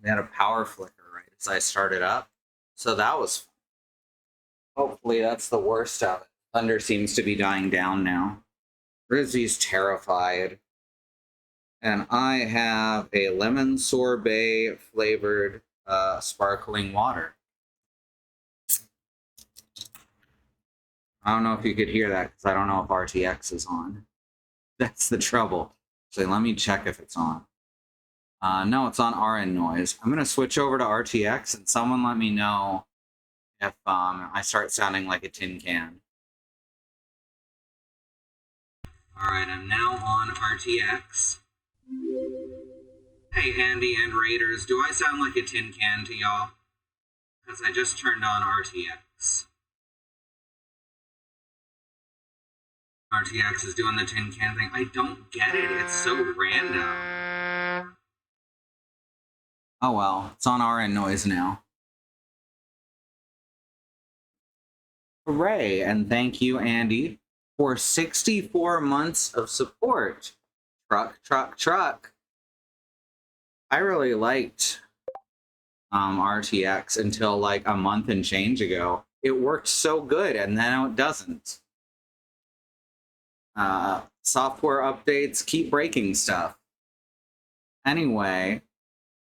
They had a power flicker right as I started up. So that was fun. Hopefully that's the worst of it. Thunder seems to be dying down now. Rizzy's terrified. And I have a lemon sorbet flavored sparkling water. I don't know if you could hear that because I don't know if RTX is on. That's the trouble. So let me check if it's on. No, it's on RN noise. I'm going to switch over to RTX and someone let me know if I start sounding like a tin can. Alright, I'm now on RTX. Hey, Andy and Raiders, do I sound like a tin can to y'all? Because I just turned on RTX. RTX is doing the tin can thing. I don't get it. It's so random. Oh well, it's on RN noise now. Hooray, and thank you, Andy, for 64 months of support. Truck, truck, truck. I really liked RTX until like a month and change ago. It worked so good, and now it doesn't. Software updates keep breaking stuff. Anyway,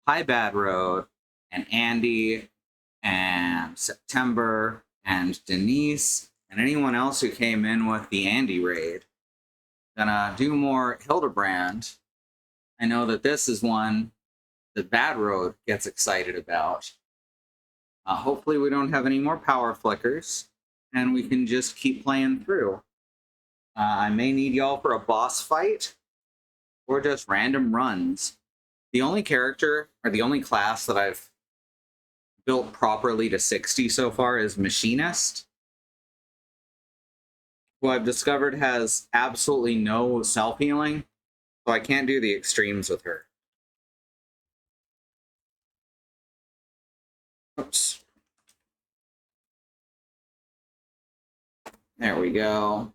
hi Bad Road, and Andy, and September, and Denise, and anyone else who came in with the Andy raid. Gonna do more Hildibrand. I know that this is one that Bad Road gets excited about. Hopefully we don't have any more power flickers, and we can just keep playing through. I may need y'all for a boss fight, or just random runs. The only character, or the only class that I've built properly to 60 so far is Machinist, who I've discovered has absolutely no self-healing, so I can't do the extremes with her. Oops. There we go.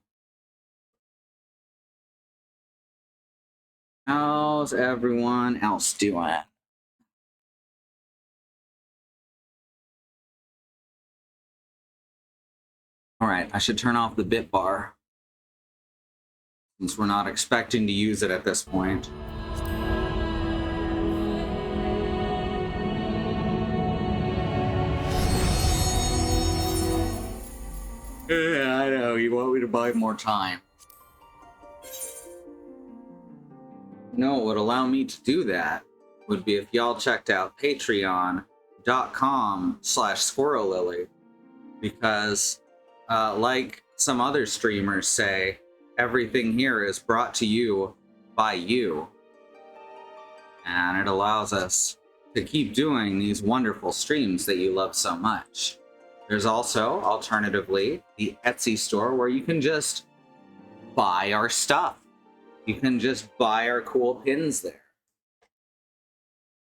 How's everyone else doing? Alright, I should turn off the bit bar, since we're not expecting to use it at this point. Yeah, I know, you want me to buy more time. No, what would allow me to do that would be if y'all checked out patreon.com/squirrellily, because like some other streamers say, everything here is brought to you by you. And it allows us to keep doing these wonderful streams that you love so much. There's also, alternatively, the Etsy store where you can just buy our stuff. You can just buy our cool pins there.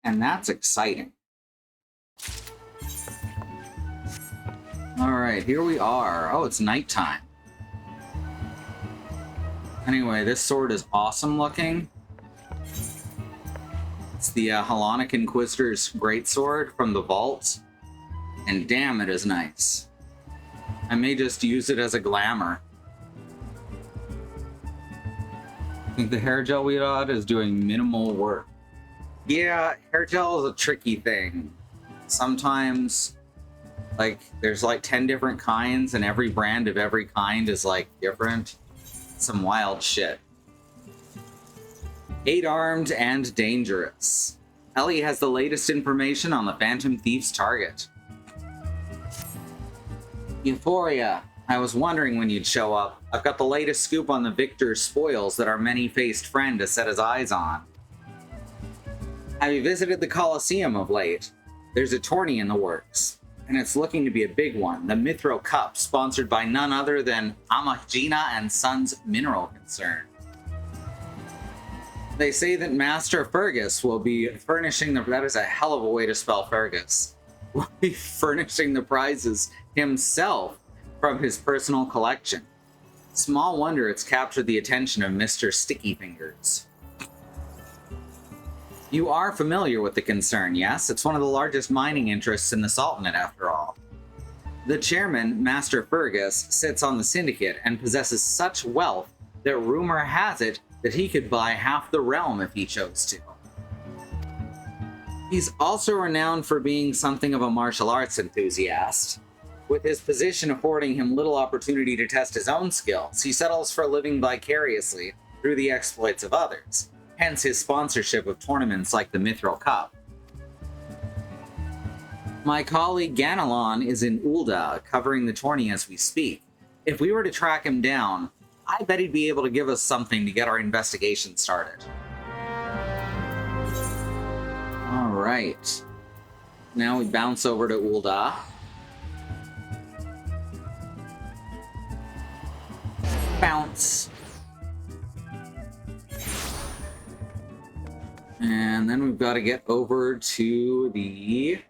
And that's exciting. Alright, here we are. Oh, it's nighttime. Anyway, this sword is awesome looking. It's the Hellenic Inquisitor's greatsword from the vault. And damn, it is nice. I may just use it as a glamour. I think the hair gel we got is doing minimal work. Yeah, hair gel is a tricky thing. Sometimes, like, there's like 10 different kinds, and every brand of every kind is like different. Some wild shit. 8-armed and dangerous. Ellie has the latest information on the Phantom Thief's target. Euphoria. I was wondering when you'd show up. I've got the latest scoop on the Victor's spoils that our many-faced friend has set his eyes on. Have you visited the Colosseum of late? There's a tourney in the works, and it's looking to be a big one. The Mithro Cup, sponsored by none other than Amagina and Sons Mineral Concern. They say that Master Fergus will be furnishing the... That is a hell of a way to spell Fergus. Will be furnishing the prizes himself from his personal collection. Small wonder it's captured the attention of Mr. Sticky Fingers. You are familiar with the concern, yes? It's one of the largest mining interests in the Sultanate, after all. The chairman, Master Fergus, sits on the syndicate and possesses such wealth that rumor has it that he could buy half the realm if he chose to. He's also renowned for being something of a martial arts enthusiast. With his position affording him little opportunity to test his own skills, he settles for living vicariously through the exploits of others, hence his sponsorship of tournaments like the Mithril Cup. My colleague Ganelon is in Ulda, covering the tourney as we speak. If we were to track him down, I bet he'd be able to give us something to get our investigation started. Alright. Now we bounce over to Ulda. Bounce. And then we've got to get over to the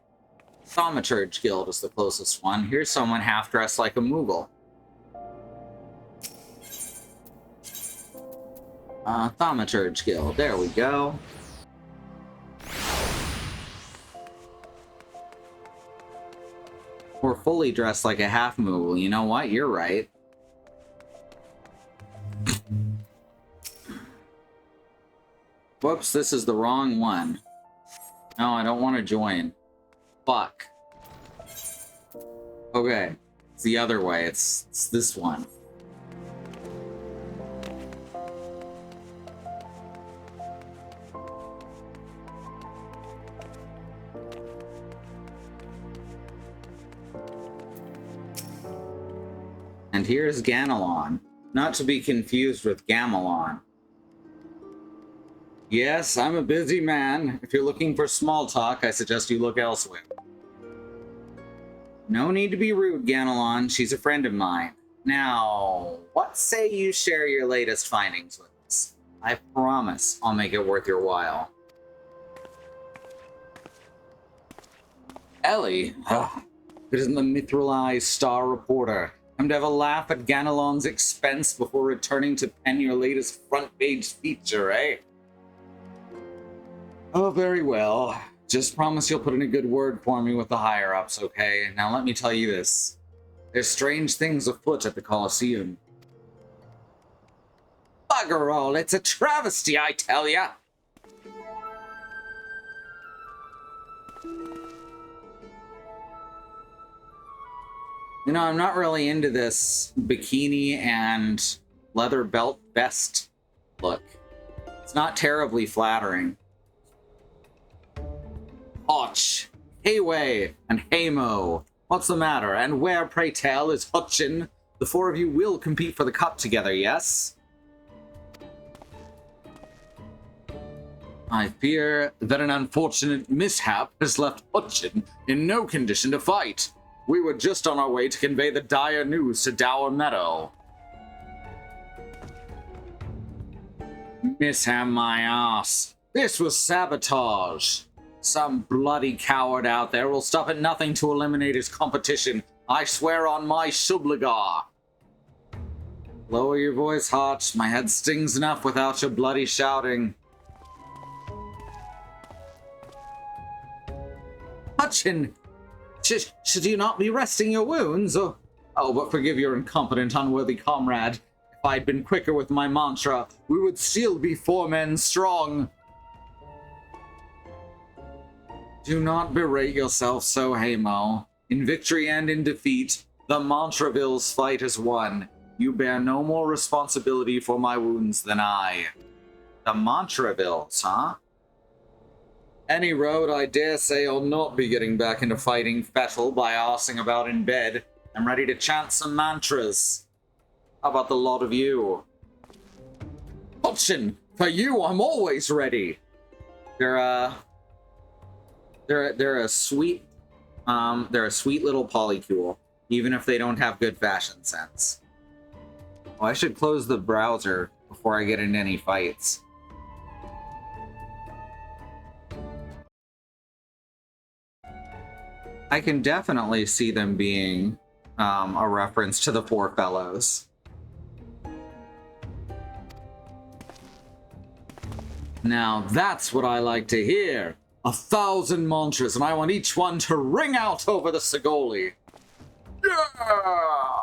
Thaumaturge Guild is the closest one. Here's someone half-dressed like a Moogle. Thaumaturge Guild. There we go. Or fully dressed like a half-Moogle. You know what? You're right. Whoops, this is the wrong one. No, I don't want to join. Fuck. Okay. It's the other way. It's this one. And here's Ganelon. Not to be confused with Gamelon. Yes, I'm a busy man. If you're looking for small talk, I suggest you look elsewhere. No need to be rude, Ganelon. She's a friend of mine. Now, what say you share your latest findings with us? I promise I'll make it worth your while. Ellie, it isn't the Mithril Star Reporter. Come to have a laugh at Ganelon's expense before returning to pen your latest front-page feature, eh? Oh, very well. Just promise you'll put in a good word for me with the higher-ups, okay? Now let me tell you this. There's strange things afoot at the Colosseum. Bugger all, it's a travesty, I tell ya! You know, I'm not really into this bikini and leather belt vest look. It's not terribly flattering. Och, Hayway, and Haymo. What's the matter? And where, pray tell, is Hutchin? The four of you will compete for the cup together, yes? I fear that an unfortunate mishap has left Hutchin in no condition to fight. We were just on our way to convey the dire news to Dower Meadow. Misham my ass. This was sabotage. Some bloody coward out there will stop at nothing to eliminate his competition. I swear on my subligar. Lower your voice, Hotch. My head stings enough without your bloody shouting. Hutchin! Should you not be resting your wounds? Oh, but forgive your incompetent, unworthy comrade. If I'd been quicker with my mantra, we would still be 4 men strong. Do not berate yourself so, Haymo. In victory and in defeat, the Montrevilles fight as one. You bear no more responsibility for my wounds than I. The Montrevilles, huh? Any road, I dare say I'll not be getting back into fighting Fettle by arsing about in bed. I'm ready to chant some mantras. How about the lot of you? Hutchin, for you, I'm always ready. They're a sweet little polycule, even if they don't have good fashion sense. Well, I should close the browser before I get into any fights. I can definitely see them being a reference to the Four Fellows. Now that's what I like to hear. 1,000 mantras, and I want each one to ring out over the Sigoli. Yeah!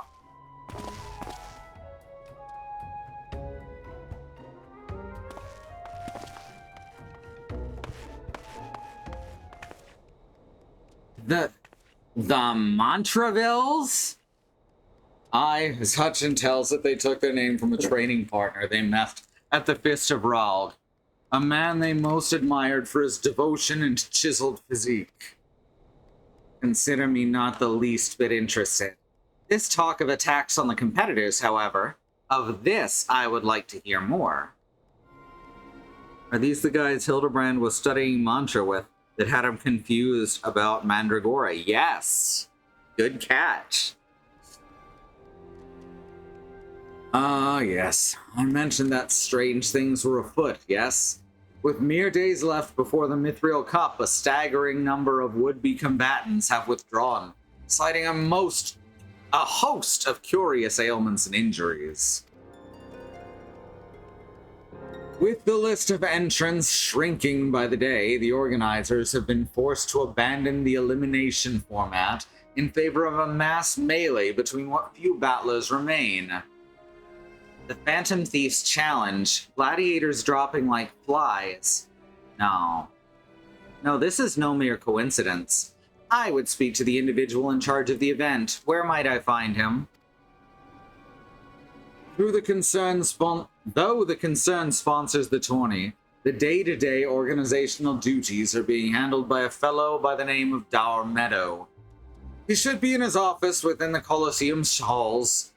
The Mantravilles? Aye, as Hutchin tells it, they took their name from a training partner they met at the Fist of Ralg, a man they most admired for his devotion and chiseled physique. Consider me not the least bit interested. This talk of attacks on the competitors, however, of this I would like to hear more. Are these the guys Hildibrand was studying mantra with that had him confused about Mandragora? Yes! Good catch. Ah, yes. I mentioned that strange things were afoot, yes? With mere days left before the Mithril Cup, a staggering number of would-be combatants have withdrawn, citing a host of curious ailments and injuries. With the list of entrants shrinking by the day, the organizers have been forced to abandon the elimination format in favor of a mass melee between what few battlers remain. The Phantom Thief's challenge, gladiators dropping like flies. No, this is no mere coincidence. I would speak to the individual in charge of the event. Where might I find him? Though the concern sponsors the tourney, the day-to-day organizational duties are being handled by a fellow by the name of Dower Meadow. He should be in his office within the Colosseum's halls.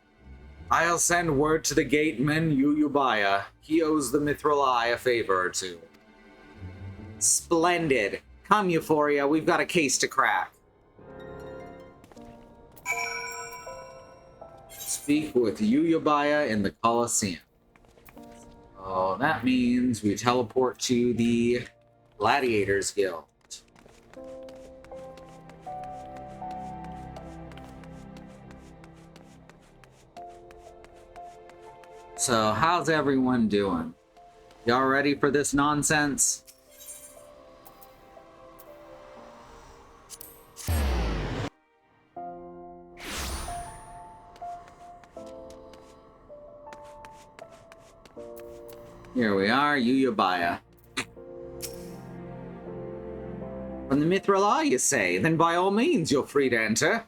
I'll send word to the gateman, Yuyubaya. He owes the Mithril Eye a favor or two. Splendid. Come, Euphoria, we've got a case to crack. Speak with Yuyubaya in the Colosseum. Oh, that means we teleport to the Gladiators Guild. So, how's everyone doing? Y'all ready for this nonsense? Here we are, Yuyubaya. From the Mithril Eye, you say? Then by all means, you're free to enter.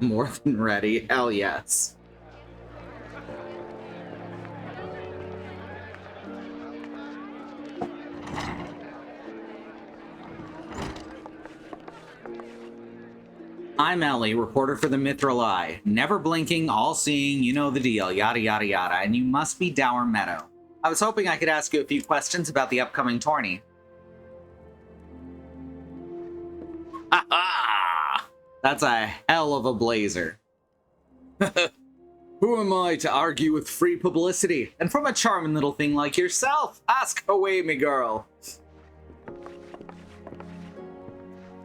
More than ready, hell yes. I'm Ellie, reporter for the Mithril Eye. Never blinking, all-seeing, you know the deal, yada yada yada, and you must be Dower Meadow. I was hoping I could ask you a few questions about the upcoming tourney. Ha ha! That's a hell of a blazer. Who am I to argue with free publicity? And from a charming little thing like yourself, ask away, me girl.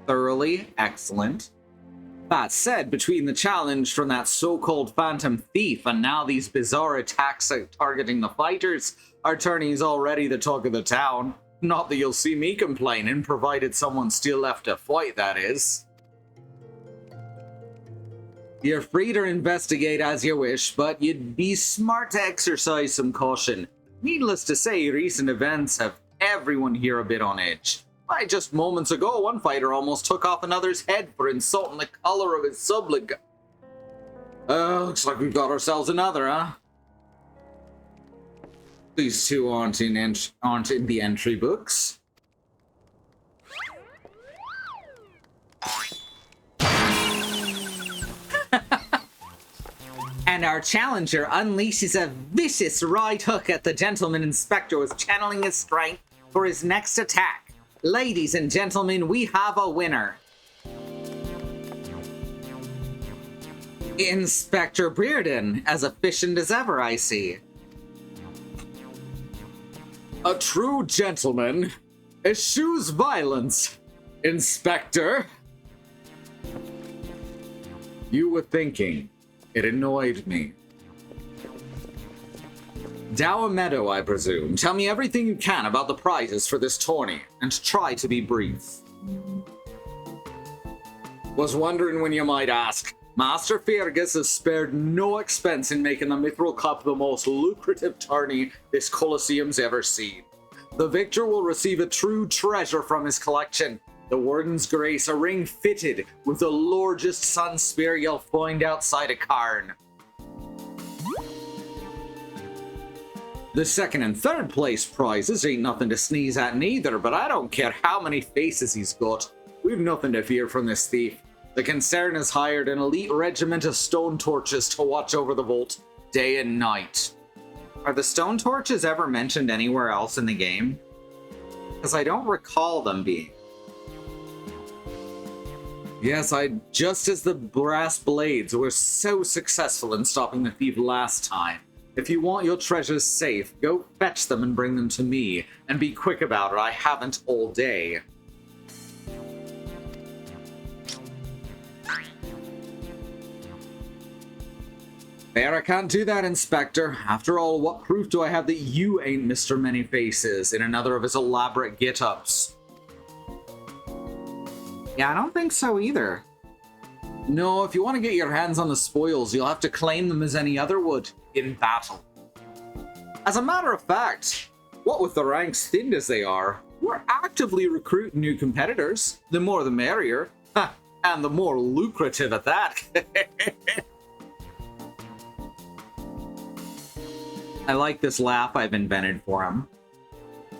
Thoroughly excellent. That said, between the challenge from that so-called Phantom Thief and now these bizarre attacks targeting the fighters, our tourney's already the talk of the town. Not that you'll see me complaining, provided someone's still left to fight, that is. You're free to investigate as you wish, but you'd be smart to exercise some caution. Needless to say, recent events have everyone here a bit on edge. Why, just moments ago, one fighter almost took off another's head for insulting the color of his sublig. Looks like we've got ourselves another, huh? These two aren't in the entry books. And our challenger unleashes a vicious right hook at the gentleman inspector who is channeling his strength for his next attack. Ladies and gentlemen, we have a winner. Inspector Bearden, as efficient as ever, I see. A true gentleman eschews violence, Inspector. You were thinking. It annoyed me. Dower Meadow, I presume. Tell me everything you can about the prizes for this tourney, and try to be brief. Was wondering when you might ask. Master Fergus has spared no expense in making the Mithril Cup the most lucrative tourney this Colosseum's ever seen. The victor will receive a true treasure from his collection. The Warden's Grace, a ring fitted with the largest sun spear you'll find outside of Cairn. The second and third place prizes ain't nothing to sneeze at neither, but I don't care how many faces he's got. We've nothing to fear from this thief. The concern has hired an elite regiment of stone torches to watch over the vault day and night. Are the stone torches ever mentioned anywhere else in the game? Because I don't recall them being. Yes, just as the brass blades were so successful in stopping the thief last time. If you want your treasures safe, go fetch them and bring them to me. And be quick about it, I haven't all day. Fair, I can't do that, Inspector. After all, what proof do I have that you ain't Mr. Many Faces in another of his elaborate get-ups? Yeah, I don't think so either. No, if you want to get your hands on the spoils, you'll have to claim them as any other would, in battle. As a matter of fact, what with the ranks thinned as they are, we're actively recruiting new competitors. The more the merrier. And the more lucrative at that. I like this laugh I've invented for him.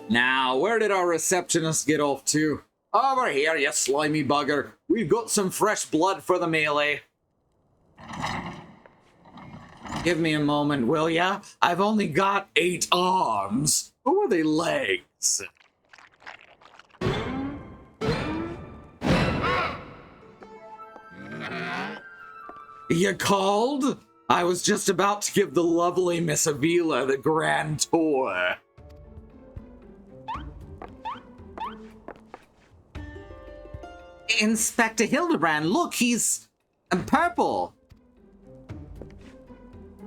Now, where did our receptionist get off to? Over here, you slimy bugger. We've got some fresh blood for the melee. Give me a moment, will ya? I've only got 8 arms. Or were they legs? You called? I was just about to give the lovely Miss Avila the grand tour. Inspector Hildibrand, look, he's purple.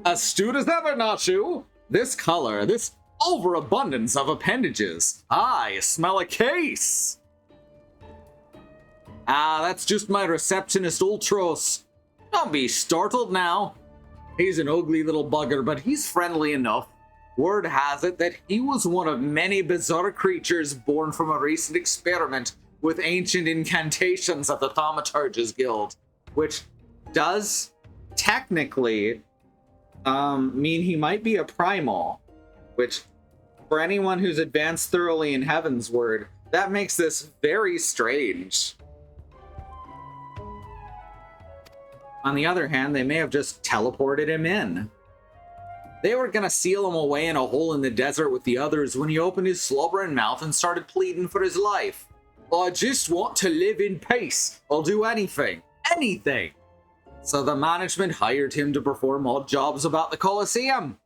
Astute as ever, not you? This color, this overabundance of appendages. I smell a case. That's just my receptionist, Ultros. Don't be startled now. He's an ugly little bugger, but he's friendly enough. Word has it that he was one of many bizarre creatures born from a recent experiment with ancient incantations at the Thaumaturge's Guild, which does technically mean he might be a primal, which, for anyone who's advanced thoroughly in Heaven's Word, that makes this very strange. On the other hand, they may have just teleported him in. They were gonna seal him away in a hole in the desert with the others when he opened his slobbering mouth and started pleading for his life. I just want to live in peace. I'll do anything. Anything. So the management hired him to perform odd jobs about the Colosseum.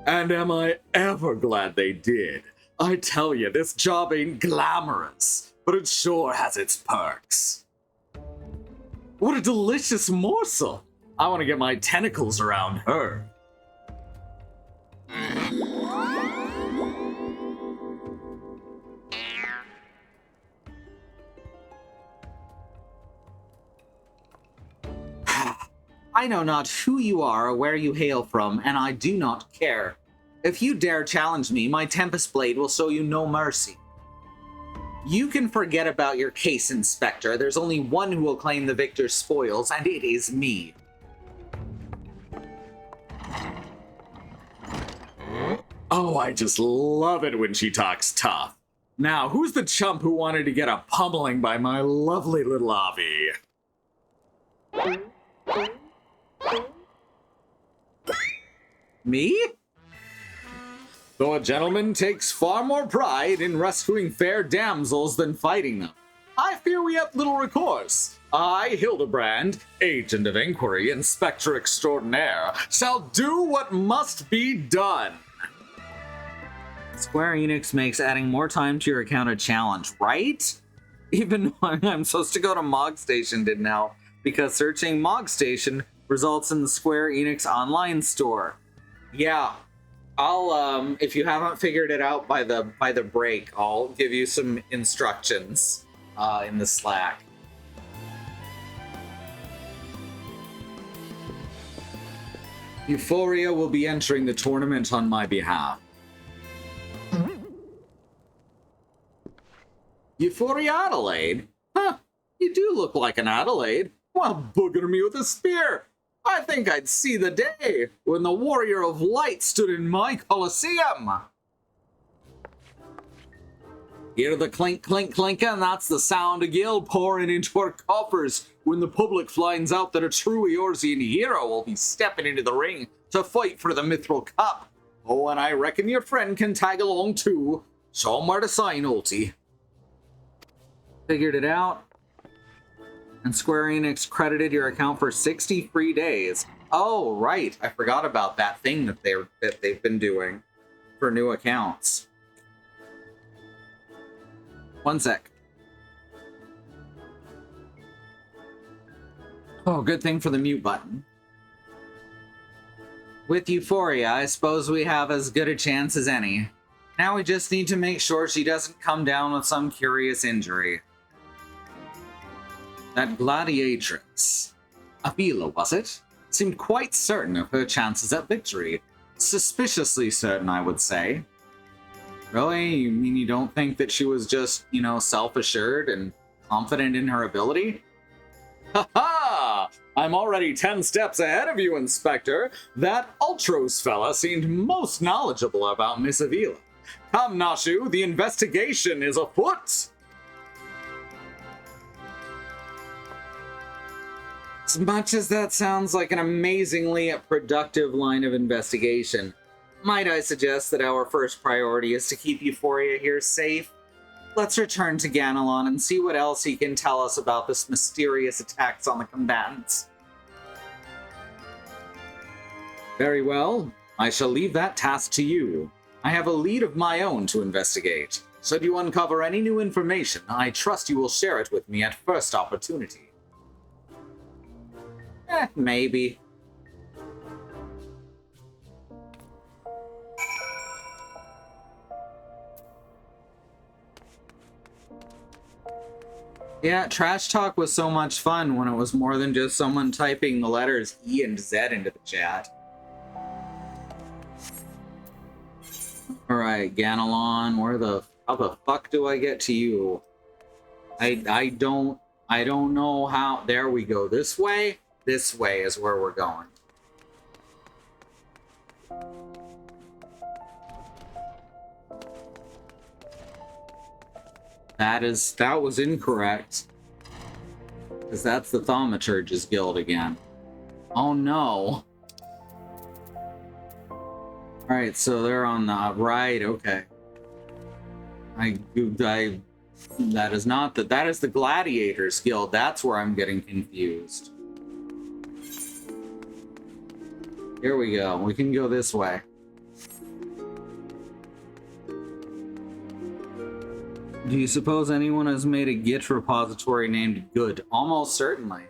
And am I ever glad they did. I tell you, this job ain't glamorous, but it sure has its perks. What a delicious morsel. I want to get my tentacles around her. I know not who you are or where you hail from, and I do not care. If you dare challenge me, my Tempest Blade will show you no mercy. You can forget about your case, Inspector. There's only one who will claim the victor's spoils, and it is me. Oh, I just love it when she talks tough. Now, who's the chump who wanted to get a pummeling by my lovely little Avi? Me? Though a gentleman takes far more pride in rescuing fair damsels than fighting them, I fear we have little recourse. I, Hildibrand, agent of inquiry and spectre extraordinaire, shall do what must be done. Square Enix makes adding more time to your account a challenge, right? Even though I'm supposed to go to Mog Station didn't help, because searching Mog Station results in the Square Enix online store. Yeah, I'll if you haven't figured it out by the break, I'll give you some instructions in the Slack. Euphoria will be entering the tournament on my behalf. Euphoria Adelaide? Huh, you do look like an Adelaide. Well, booger me with a spear. I think I'd see the day when the Warrior of Light stood in my Colosseum. Hear the clink, clink, clink, and that's the sound of gil pouring into our coffers when the public finds out that a true Eorzean hero will be stepping into the ring to fight for the Mithril Cup. Oh, and I reckon your friend can tag along too. Show him where to sign, Ulti. Figured it out. And Square Enix credited your account for 60 free days. Oh, right. I forgot about that thing that they've been doing for new accounts. One sec. Oh, good thing for the mute button. With Euphoria, I suppose we have as good a chance as any. Now we just need to make sure she doesn't come down with some curious injury. That gladiatrix, Avila, was it? Seemed quite certain of her chances at victory. Suspiciously certain, I would say. Really? You mean you don't think that she was just, you know, self-assured and confident in her ability? Ha-ha! I'm already 10 steps ahead of you, Inspector. That Ultros fella seemed most knowledgeable about Miss Avila. Come, Nashu, the investigation is afoot! As much as that sounds like an amazingly productive line of investigation, might I suggest that our first priority is to keep Euphoria here safe? Let's return to Ganelon and see what else he can tell us about this mysterious attacks on the combatants. Very well, I shall leave that task to you. I have a lead of my own to investigate. Should you uncover any new information, I trust you will share it with me at first opportunity. Maybe. Yeah, Trash Talk was so much fun when it was more than just someone typing the letters E and Z into the chat. Alright, Ganelon, how the fuck do I get to you? I don't know how. There we go. This way is where we're going. That was incorrect. Because that's the Thaumaturge's Guild again. Oh no. Alright, so they're on the right, okay. That is not that is the Gladiator's Guild. That's where I'm getting confused. Here we go. We can go this way. Do you suppose anyone has made a Git repository named Good? Almost certainly.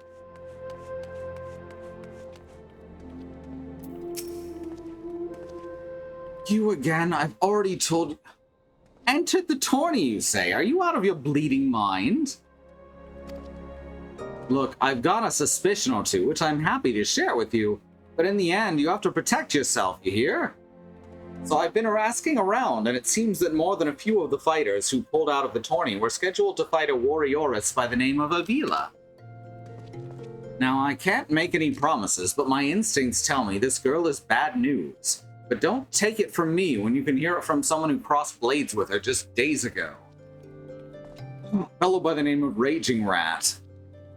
You again? I've already told you. Entered the tourney, you say? Are you out of your bleeding mind? Look, I've got a suspicion or two, which I'm happy to share with you. But in the end, you have to protect yourself, you hear? So I've been asking around, and it seems that more than a few of the fighters who pulled out of the tourney were scheduled to fight a warrioress by the name of Avila. Now, I can't make any promises, but my instincts tell me this girl is bad news. But don't take it from me when you can hear it from someone who crossed blades with her just days ago. A fellow by the name of Raging Rat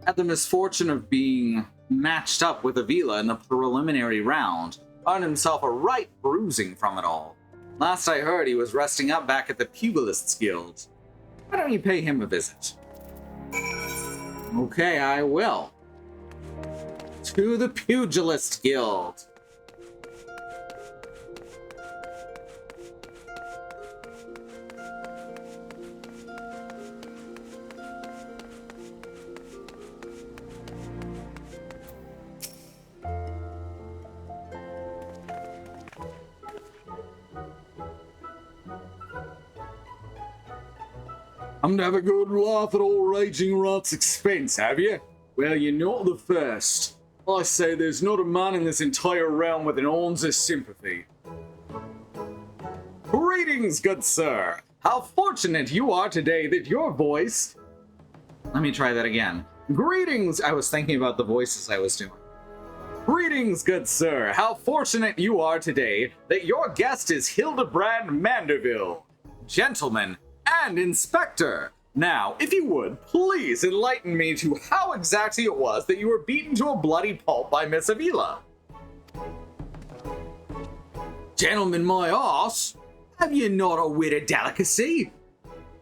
had the misfortune of being matched up with Avila in the preliminary round, earned himself a right bruising from it all. Last I heard, he was resting up back at the Pugilists Guild. Why don't you pay him a visit? Okay, I will. To the Pugilist Guild. I'm to have a good laugh at old Raging Rot's expense, have you? Well, you're not the first. I say there's not a man in this entire realm with an ounce sympathy. Greetings, good sir. How fortunate you are today that your voice... Let me try that again. Greetings! I was thinking about the voices I was doing. Greetings, good sir. How fortunate you are today that your guest is Hildibrand Manderville, gentleman and inspector. Now, if you would, please enlighten me to how exactly it was that you were beaten to a bloody pulp by Miss Avila. Gentleman, my arse, have you not a wit of delicacy?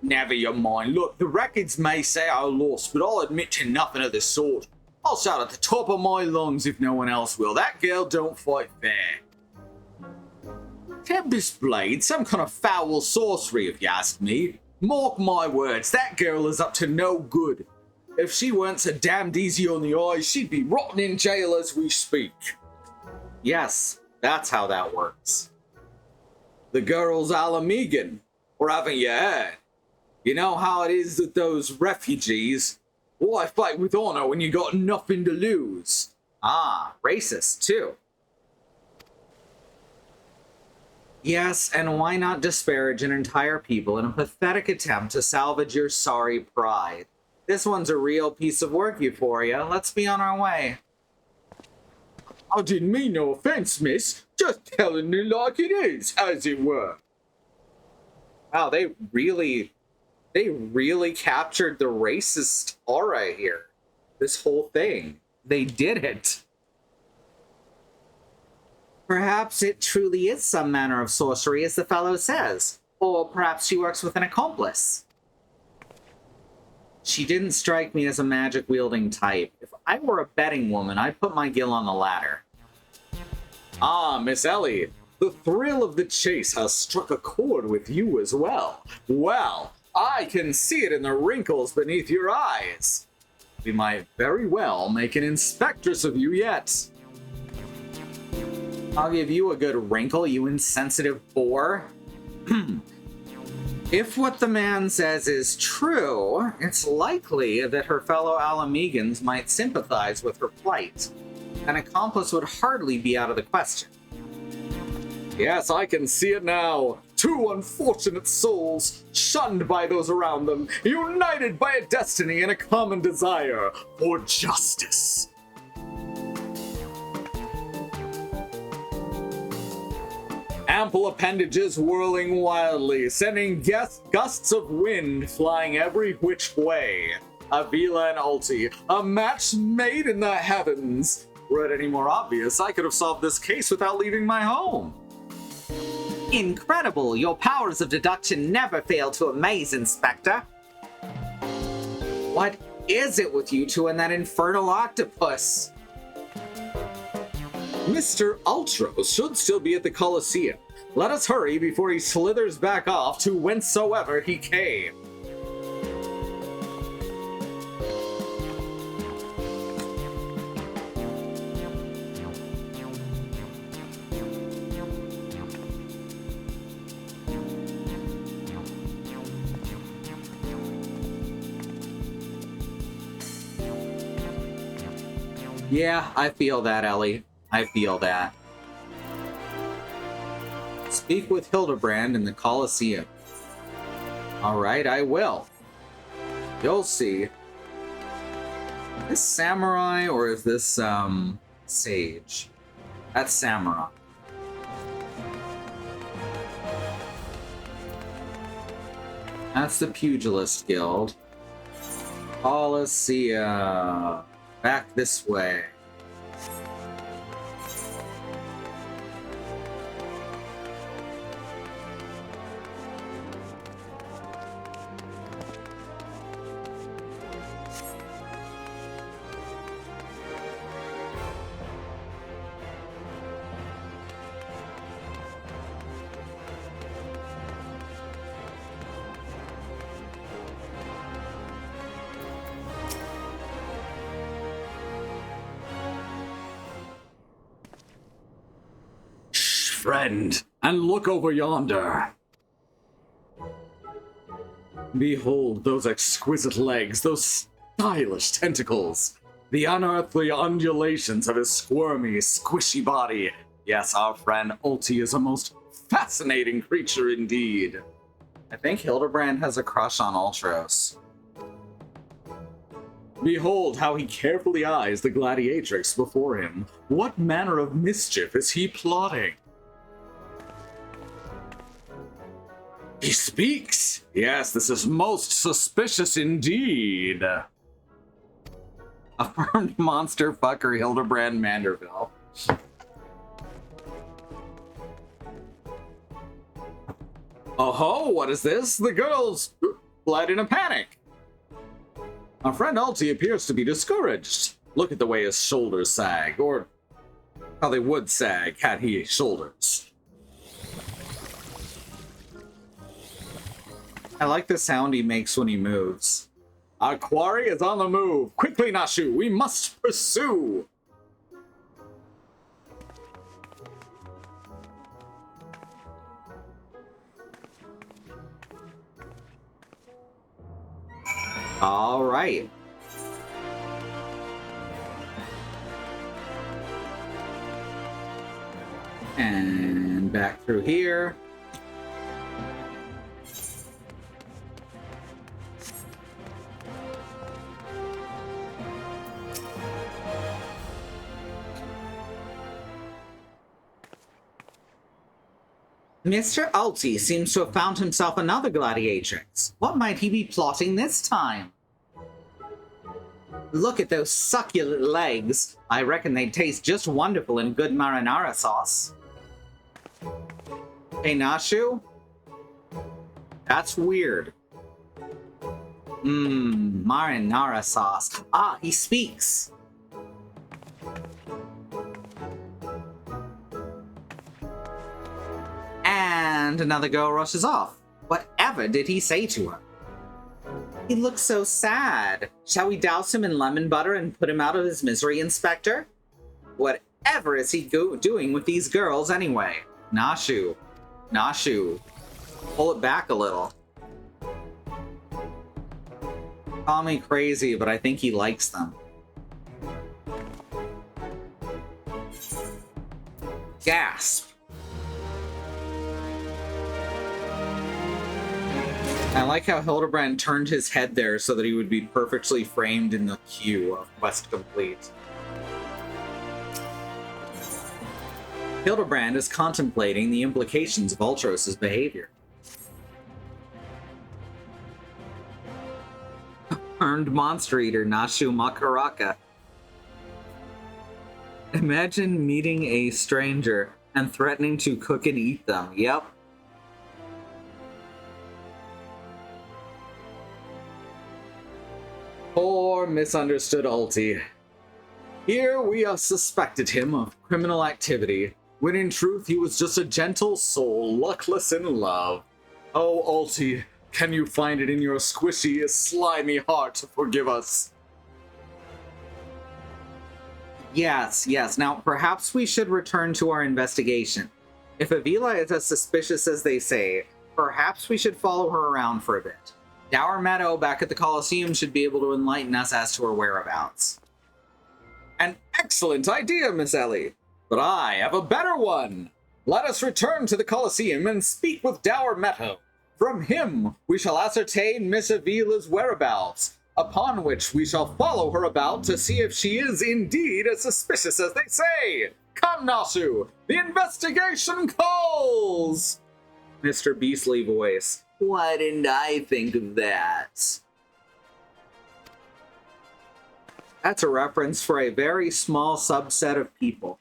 Never you mind. Look, the records may say I lost, but I'll admit to nothing of the sort. I'll shout at the top of my lungs if no one else will. That girl don't fight fair. Tempest Blade, some kind of foul sorcery if you ask me. Mark my words, that girl is up to no good. If she weren't so damned easy on the eyes, she'd be rotting in jail as we speak. Yes, that's how that works. The girl's Alamegan, or haven't you heard? You know how it is with those refugees? Why fight with honor when you got nothing to lose? Ah, racist too. Yes, and why not disparage an entire people in a pathetic attempt to salvage your sorry pride? This one's a real piece of work, Euphoria. Let's be on our way. I didn't mean no offense, miss. Just telling it like it is, as it were. Wow, they really captured the racist aura here. This whole thing. They did it. Perhaps it truly is some manner of sorcery, as the fellow says. Or perhaps she works with an accomplice. She didn't strike me as a magic-wielding type. If I were a betting woman, I'd put my gill on the ladder. Ah, Miss Ellie, the thrill of the chase has struck a chord with you as well. Well, I can see it in the wrinkles beneath your eyes. We might very well make an inspectress of you yet. I'll give you a good wrinkle, you insensitive boar. If what the man says is true, it's likely that her fellow Alamegans might sympathize with her plight. An accomplice would hardly be out of the question. Yes, I can see it now. Two unfortunate souls, shunned by those around them, united by a destiny and a common desire for justice. Ample appendages whirling wildly, sending gusts of wind flying every which way. Avila and Ulti, a match made in the heavens. Were it any more obvious, I could have solved this case without leaving my home. Incredible! Your powers of deduction never fail to amaze, Inspector. What is it with you two and that infernal octopus? Mr. Ultros should still be at the Colosseum. Let us hurry before he slithers back off to whencesoever he came. Yeah, I feel that, Ellie. I feel that. Speak with Hildibrand in the Colosseum. Alright, I will. You'll see. Is this samurai or is this, sage? That's samurai. That's the Pugilist Guild. Colosseum. Back this way. Friend, and look over yonder. Behold those exquisite legs, those stylish tentacles, the unearthly undulations of his squirmy, squishy body. Yes, our friend Ulti is a most fascinating creature indeed. I think Hildibrand has a crush on Ultros. Behold how he carefully eyes the gladiatrix before him. What manner of mischief is he plotting? He speaks! Yes, this is most suspicious indeed. Affirmed monster fucker Hildibrand Manderville. Oh-ho, what is this? The girls fled in a panic. Our friend Ulti appears to be discouraged. Look at the way his shoulders sag, or how they would sag had he shoulders. I like the sound he makes when he moves. Our quarry is on the move. Quickly, Nashu, we must pursue. All right. And back through here. Mr. Ulti seems to have found himself another gladiatrix. What might he be plotting this time? Look at those succulent legs. I reckon they'd taste just wonderful in good marinara sauce. Hey, Nashu? That's weird. Marinara sauce. Ah, he speaks. And another girl rushes off. Whatever did he say to her? He looks so sad. Shall we douse him in lemon butter and put him out of his misery, Inspector? Whatever is he doing with these girls anyway? Nashu. Pull it back a little. Call me crazy, but I think he likes them. Gasp. I like how Hildibrand turned his head there so that he would be perfectly framed in the queue of Quest Complete. Hildibrand is contemplating the implications of Ultros' behavior. Earned monster eater Nashu Makaraka. Imagine meeting a stranger and threatening to cook and eat them. Yep. Poor misunderstood Ulti. Here we have suspected him of criminal activity, when in truth he was just a gentle soul, luckless in love. Oh, Ulti, can you find it in your squishy, slimy heart to forgive us? Yes. Now, perhaps we should return to our investigation. If Avila is as suspicious as they say, perhaps we should follow her around for a bit. Dour Meadow back at the Colosseum should be able to enlighten us as to her whereabouts. An excellent idea, Miss Ellie. But I have a better one. Let us return to the Colosseum and speak with Dour Meadow. From him we shall ascertain Miss Avila's whereabouts, upon which we shall follow her about to see if she is indeed as suspicious as they say. Come, Nasu, the investigation calls! Mr. Beastly voice. Why didn't I think of that? That's a reference for a very small subset of people.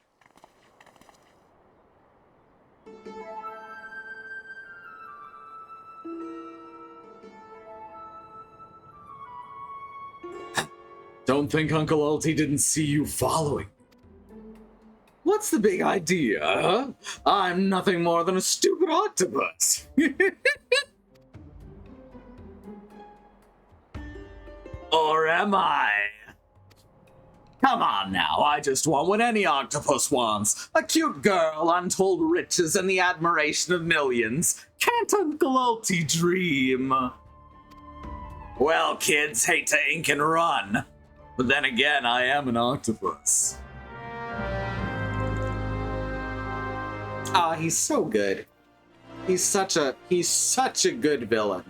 Don't think Uncle Ulti didn't see you following. What's the big idea, huh? I'm nothing more than a stupid octopus. Or am I? Come on now, I just want what any octopus wants. A cute girl, untold riches, and the admiration of millions. Can't Uncle Ulti dream? Well, kids hate to ink and run, but then again, I am an octopus. Ah, he's so good. He's such a good villain.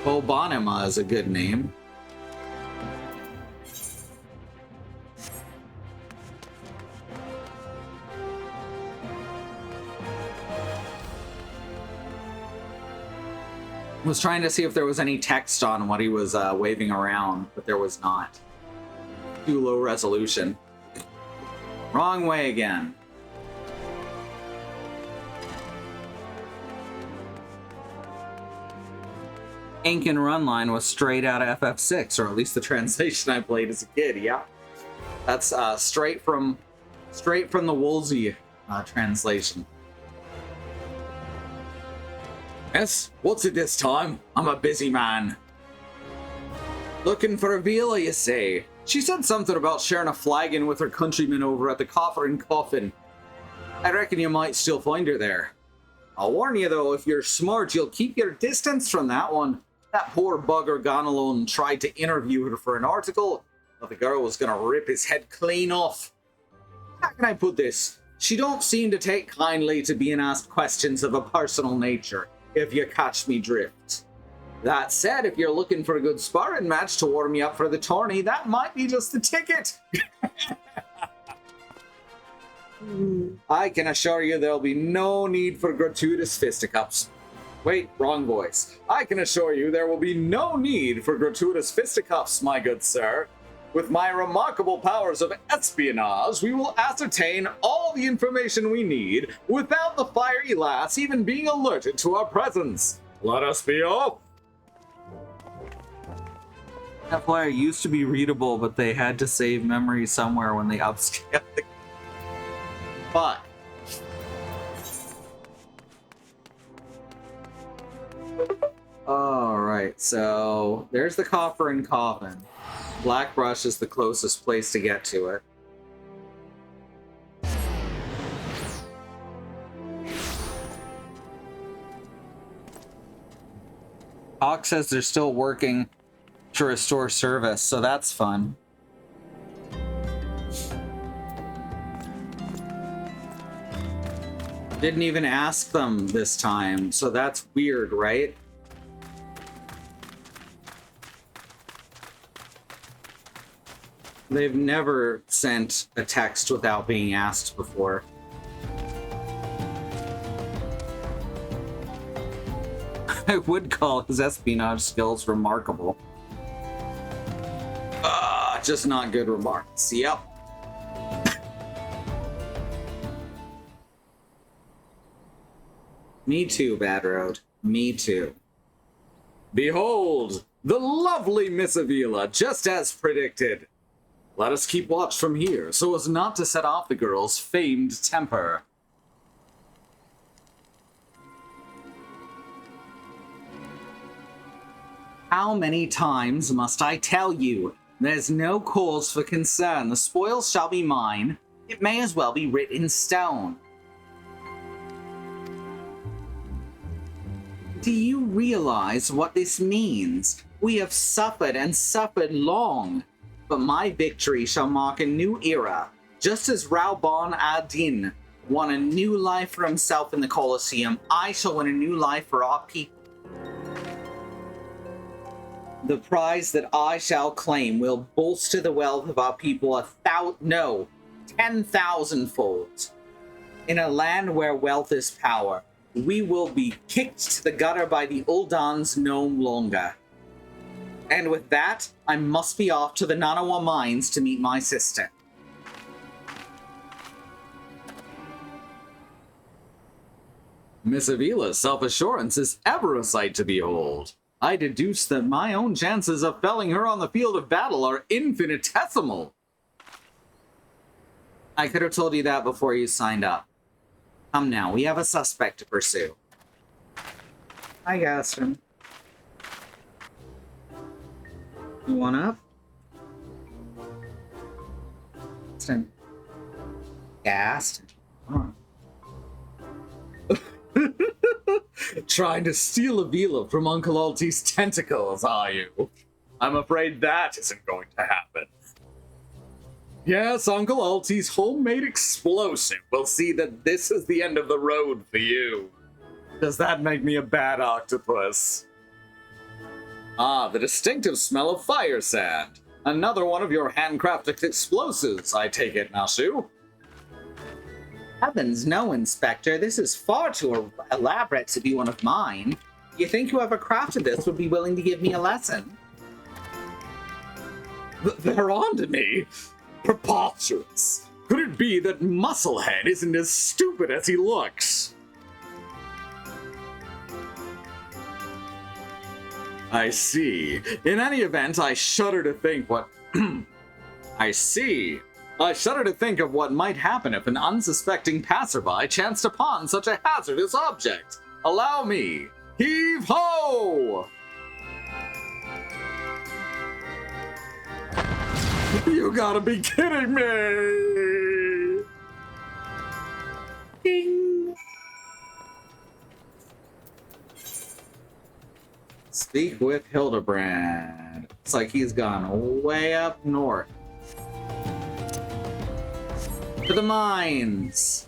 Obonima is a good name. Was trying to see if there was any text on what he was waving around, but there was not. Too low resolution. Wrong way again. Ink and Run line was straight out of FF6, or at least the translation I played as a kid. Yeah, that's straight from the Woolsey translation. Yes? What's it this time? I'm a busy man. Looking for Avila, you say? She said something about sharing a flagon with her countrymen over at the Coffer and Coffin. I reckon you might still find her there. I'll warn you though, if you're smart, you'll keep your distance from that one. That poor bugger gone alone tried to interview her for an article, but the girl was gonna rip his head clean off. How can I put this? She don't seem to take kindly to being asked questions of a personal nature, if you catch me drift. That said, if you're looking for a good sparring match to warm you up for the tourney, that might be just the ticket. I can assure you there'll be no need for gratuitous fisticuffs. Wait, wrong voice. I can assure you there will be no need for gratuitous fisticuffs, my good sir. With my remarkable powers of espionage, we will ascertain all the information we need without the fiery lass even being alerted to our presence. Let us be off! That flyer used to be readable, but they had to save memory somewhere when they upscaled the... Fuck. Alright, so there's the Coffer and Coffin. Blackbrush is the closest place to get to it. Hawk says they're still working to restore service, so that's fun. Didn't even ask them this time, so that's weird, right? They've never sent a text without being asked before. I would call his espionage skills remarkable. Just not good remarks. Yep. Me too, Bad Road. Me too. Behold, the lovely Miss Avila, just as predicted. Let us keep watch from here, so as not to set off the girl's famed temper. How many times must I tell you? There's no cause for concern. The spoils shall be mine. It may as well be writ in stone. Do you realize what this means? We have suffered and suffered long. But my victory shall mark a new era, just as Rauban ad-Din won a new life for himself in the Colosseum. I shall win a new life for our people. The prize that I shall claim will bolster the wealth of our people 10,000-fold. In a land where wealth is power, we will be kicked to the gutter by the Uldans no longer. And with that, I must be off to the Nanawa mines to meet my sister. Miss Avila's self-assurance is ever a sight to behold. I deduce that my own chances of felling her on the field of battle are infinitesimal. I could have told you that before you signed up. Come now, we have a suspect to pursue. Hi, Gaston. You want up? Gaston. Gaston. Trying to steal Avila from Uncle Alty's tentacles, are you? I'm afraid that isn't going to happen. Yes, Uncle Alty's homemade explosive will see that this is the end of the road for you. Does that make me a bad octopus? Ah, the distinctive smell of fire sand. Another one of your handcrafted explosives, I take it, Nashu. Heavens, no, Inspector. This is far too elaborate to be one of mine. You think whoever crafted this would be willing to give me a lesson? They're on to me. Preposterous. Could it be that Musclehead isn't as stupid as he looks? I see. In any event, I shudder to think what... I see. I shudder to think of what might happen if an unsuspecting passerby chanced upon such a hazardous object. Allow me. Heave-ho! You gotta be kidding me! Ding! Speak with Hildibrand. It's like he's gone way up north. To the mines!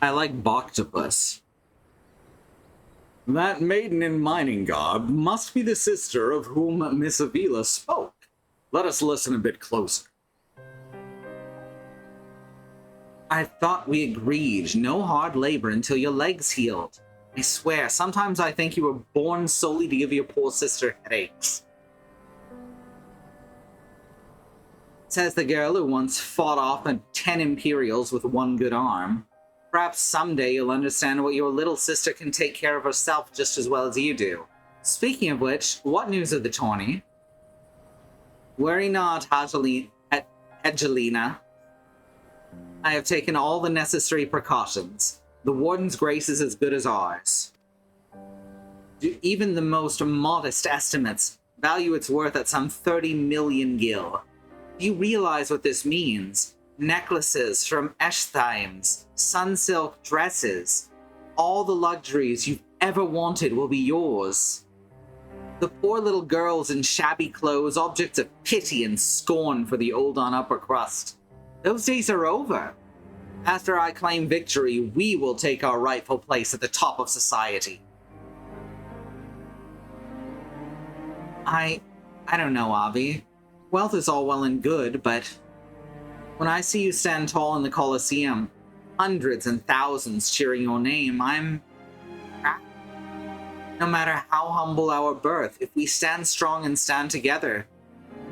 I like Octopus. That maiden in mining garb must be the sister of whom Miss Avila spoke. Let us listen a bit closer. I thought we agreed. No hard labor until your legs healed. I swear, sometimes I think you were born solely to give your poor sister headaches. Says the girl who once fought off 10 Imperials with one good arm. Perhaps someday you'll understand what your little sister can take care of herself just as well as you do. Speaking of which, what news of the tourney? Worry not, Angelina. I have taken all the necessary precautions. The Warden's grace is as good as ours. Even the most modest estimates value its worth at some 30 million gil. Do you realize what this means? Necklaces from Eschthimes, sunsilk dresses. All the luxuries you've ever wanted will be yours. The poor little girls in shabby clothes, objects of pity and scorn for the old on upper crust. Those days are over. After I claim victory, we will take our rightful place at the top of society. I don't know, Avi. Wealth is all well and good, but when I see you stand tall in the Colosseum, hundreds and thousands cheering your name, I'm proud. No matter how humble our birth, if we stand strong and stand together,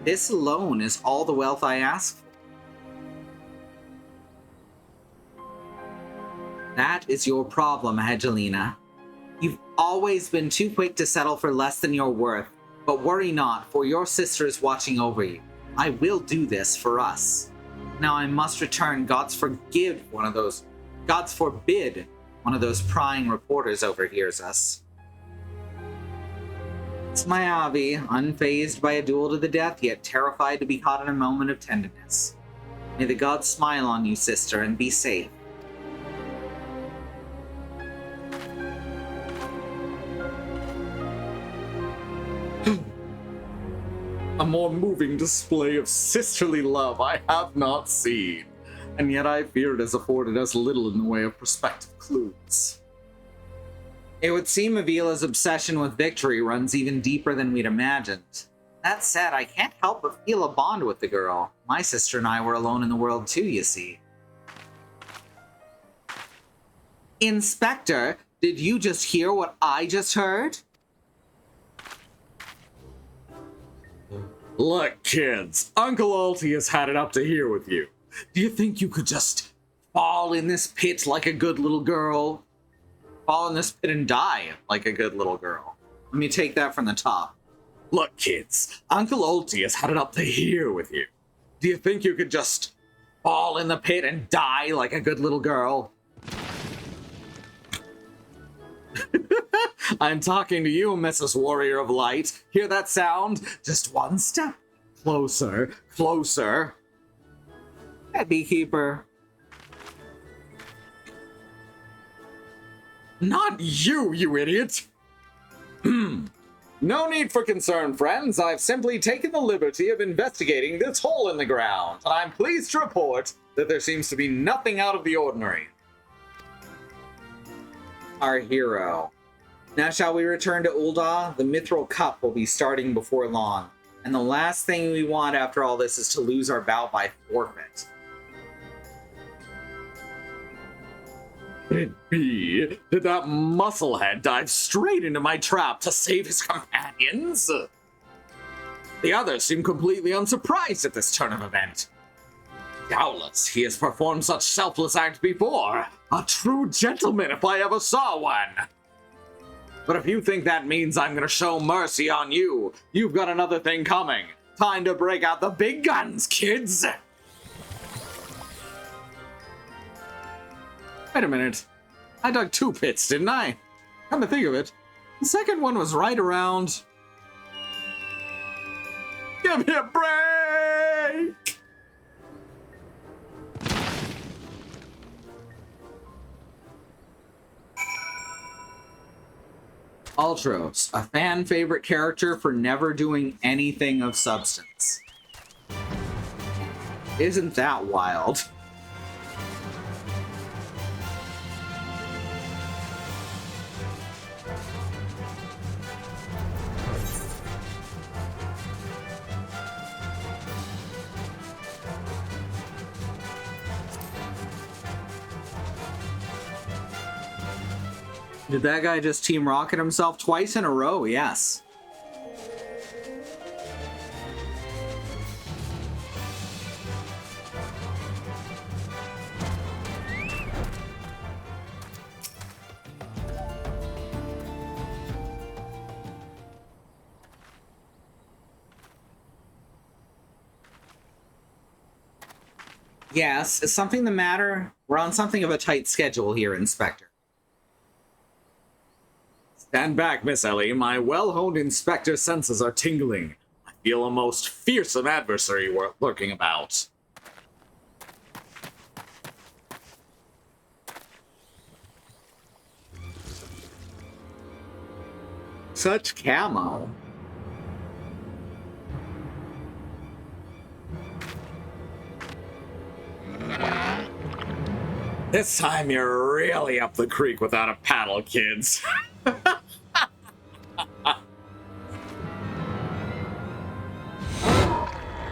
this alone is all the wealth I ask for. That is your problem, Angelina. You've always been too quick to settle for less than your worth, but worry not, for your sister is watching over you. I will do this for us. Now I must return. God's forbid one of those prying reporters overhears us. It's my Avi, unfazed by a duel to the death, yet terrified to be caught in a moment of tenderness. May the gods smile on you, sister, and be safe. A more moving display of sisterly love I have not seen, and yet I fear it has afforded us little in the way of prospective clues. It would seem Avila's obsession with victory runs even deeper than we'd imagined. That said, I can't help but feel a bond with the girl. My sister and I were alone in the world too, you see. Inspector, did you just hear what I just heard? Look, kids, Uncle Alty has had it up to here with you. Do you think you could just Fall in this pit like a good little girl. Fall in this pit and die like a good little girl. Let me take that from the top. Look, kids, Uncle Ulti has had it up to here with you. Do you think you could just fall in the pit and die like a good little girl? I'm talking to you, Mrs. Warrior of Light. Hear that sound? Just one step closer, closer. Hey, Beekeeper. Not you, you idiot! No need for concern, friends. I've simply taken the liberty of investigating this hole in the ground, and I'm pleased to report that there seems to be nothing out of the ordinary. Our hero. Now shall we return to Ulda? The Mithril Cup will be starting before long, and the last thing we want after all this is to lose our bout by forfeit. Could it be that that musclehead dived straight into my trap to save his companions? The others seem completely unsurprised at this turn of event. Doubtless, he has performed such selfless acts before. A true gentleman if I ever saw one. But if you think that means I'm gonna show mercy on you, you've got another thing coming. Time to break out the big guns, kids! Wait a minute. I dug 2 pits, didn't I? Come to think of it, the second one was right around... Give me a break! Ultros, a fan favorite character for never doing anything of substance. Isn't that wild? Did that guy just Team Rocket himself twice in a row? Yes. Yes, is something the matter? We're on something of a tight schedule here, Inspector. Stand back, Miss Ellie. My well-honed inspector senses are tingling. I feel a most fearsome adversary lurking about. Such camo. This time you're really up the creek without a paddle, kids.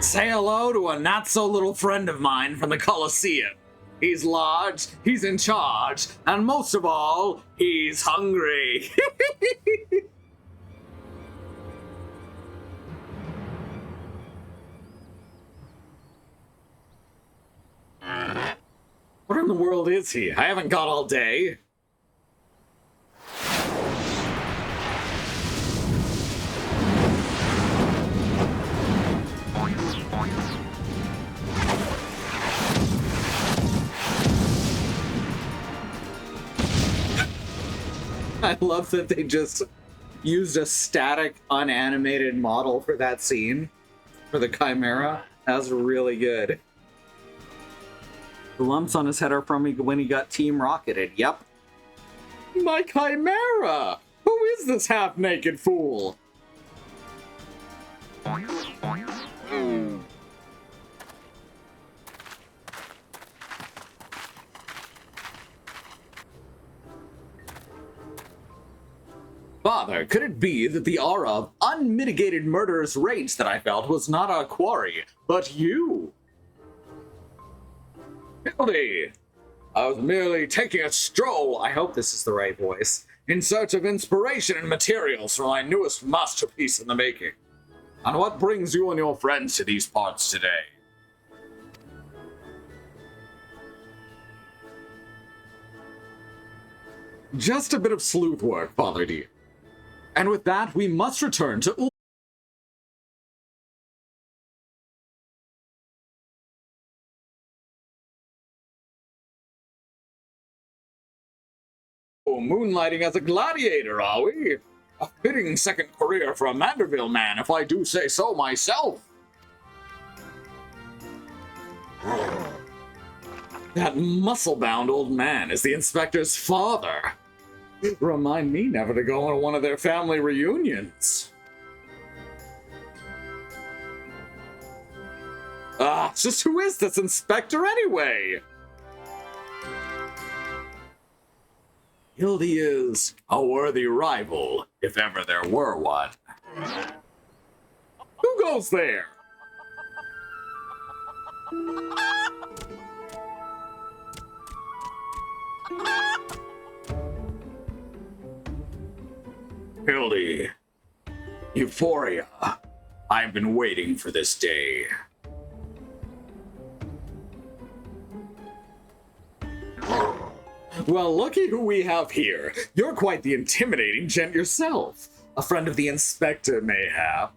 Say hello to a not-so-little friend of mine from the Colosseum. He's large, he's in charge, and most of all, he's hungry. What in the world is he? I haven't got all day. I love that they just used a static, unanimated model for that scene, for the Chimera. That was really good. The lumps on his head are from when he got Team Rocketed. Yep. My Chimera! Who is this half-naked fool? Father, could it be that the aura of unmitigated murderous rage that I felt was not our quarry, but you? Hildy! I was merely taking a stroll, I hope this is the right voice. in search of inspiration and materials for my newest masterpiece in the making. And what brings you and your friends to these parts today? Just a bit of sleuth work, Father dear. And with that, we must return to moonlighting as a gladiator, are we? A fitting second career for a Manderville man, if I do say so myself. That muscle-bound old man is the inspector's father. Remind me never to go on one of their family reunions. Just who is this inspector anyway? Hildy is a worthy rival, if ever there were one. Who goes there? Hildy. Euphoria. I've been waiting for this day. Well, looky who we have here. You're quite the intimidating gent yourself. A friend of the inspector, mayhap.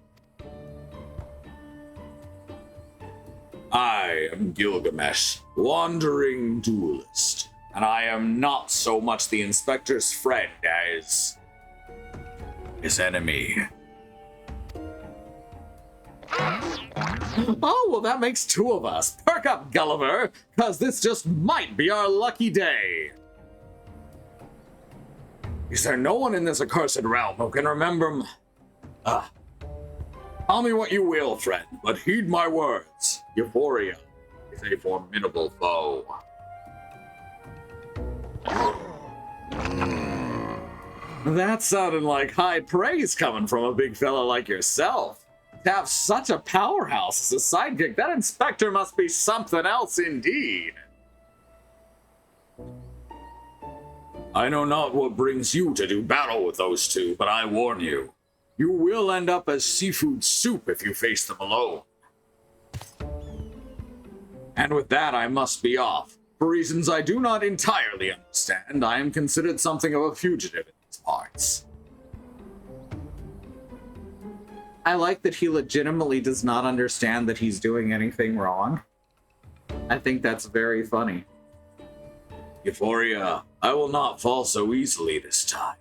I am Gilgamesh, wandering duelist, and I am not so much the inspector's friend as his enemy. Oh, well, that makes two of us. Perk up, Gulliver, cause this just might be our lucky day. Is there no one in this accursed realm who can remember Call me what you will, friend, but heed my words. Euphoria is a formidable foe. That sounded like high praise coming from a big fella like yourself. To have such a powerhouse as a sidekick, that inspector must be something else indeed. I know not what brings you to do battle with those two, but I warn you, you will end up as seafood soup if you face them alone. And with that, I must be off. For reasons I do not entirely understand, I am considered something of a fugitive in these parts. I like that he legitimately does not understand that he's doing anything wrong. I think that's very funny. Euphoria, I will not fall so easily this time.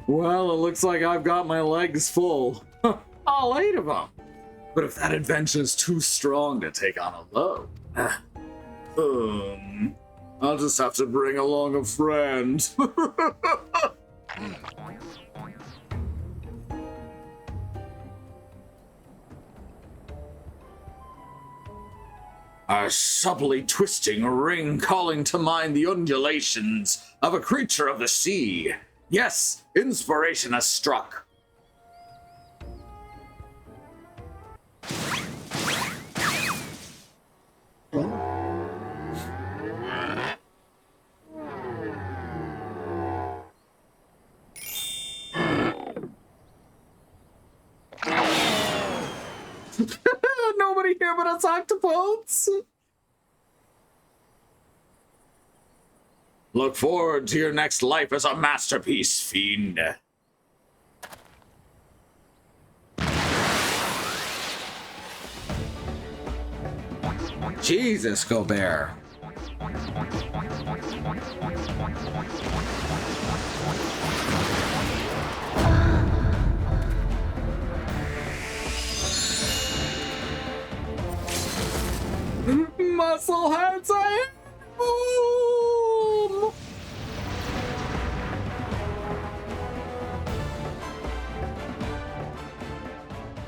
Well, it looks like I've got my legs full. All 8 of them. But if that adventure's too strong to take on alone, I'll just have to bring along a friend. A subtly twisting ring calling to mind the undulations of a creature of the sea. Yes, inspiration has struck. Nobody here but us Octopus. Look forward to your next life as a masterpiece, fiend. Jesus, Gobert. Muscle heads, I am. Boom!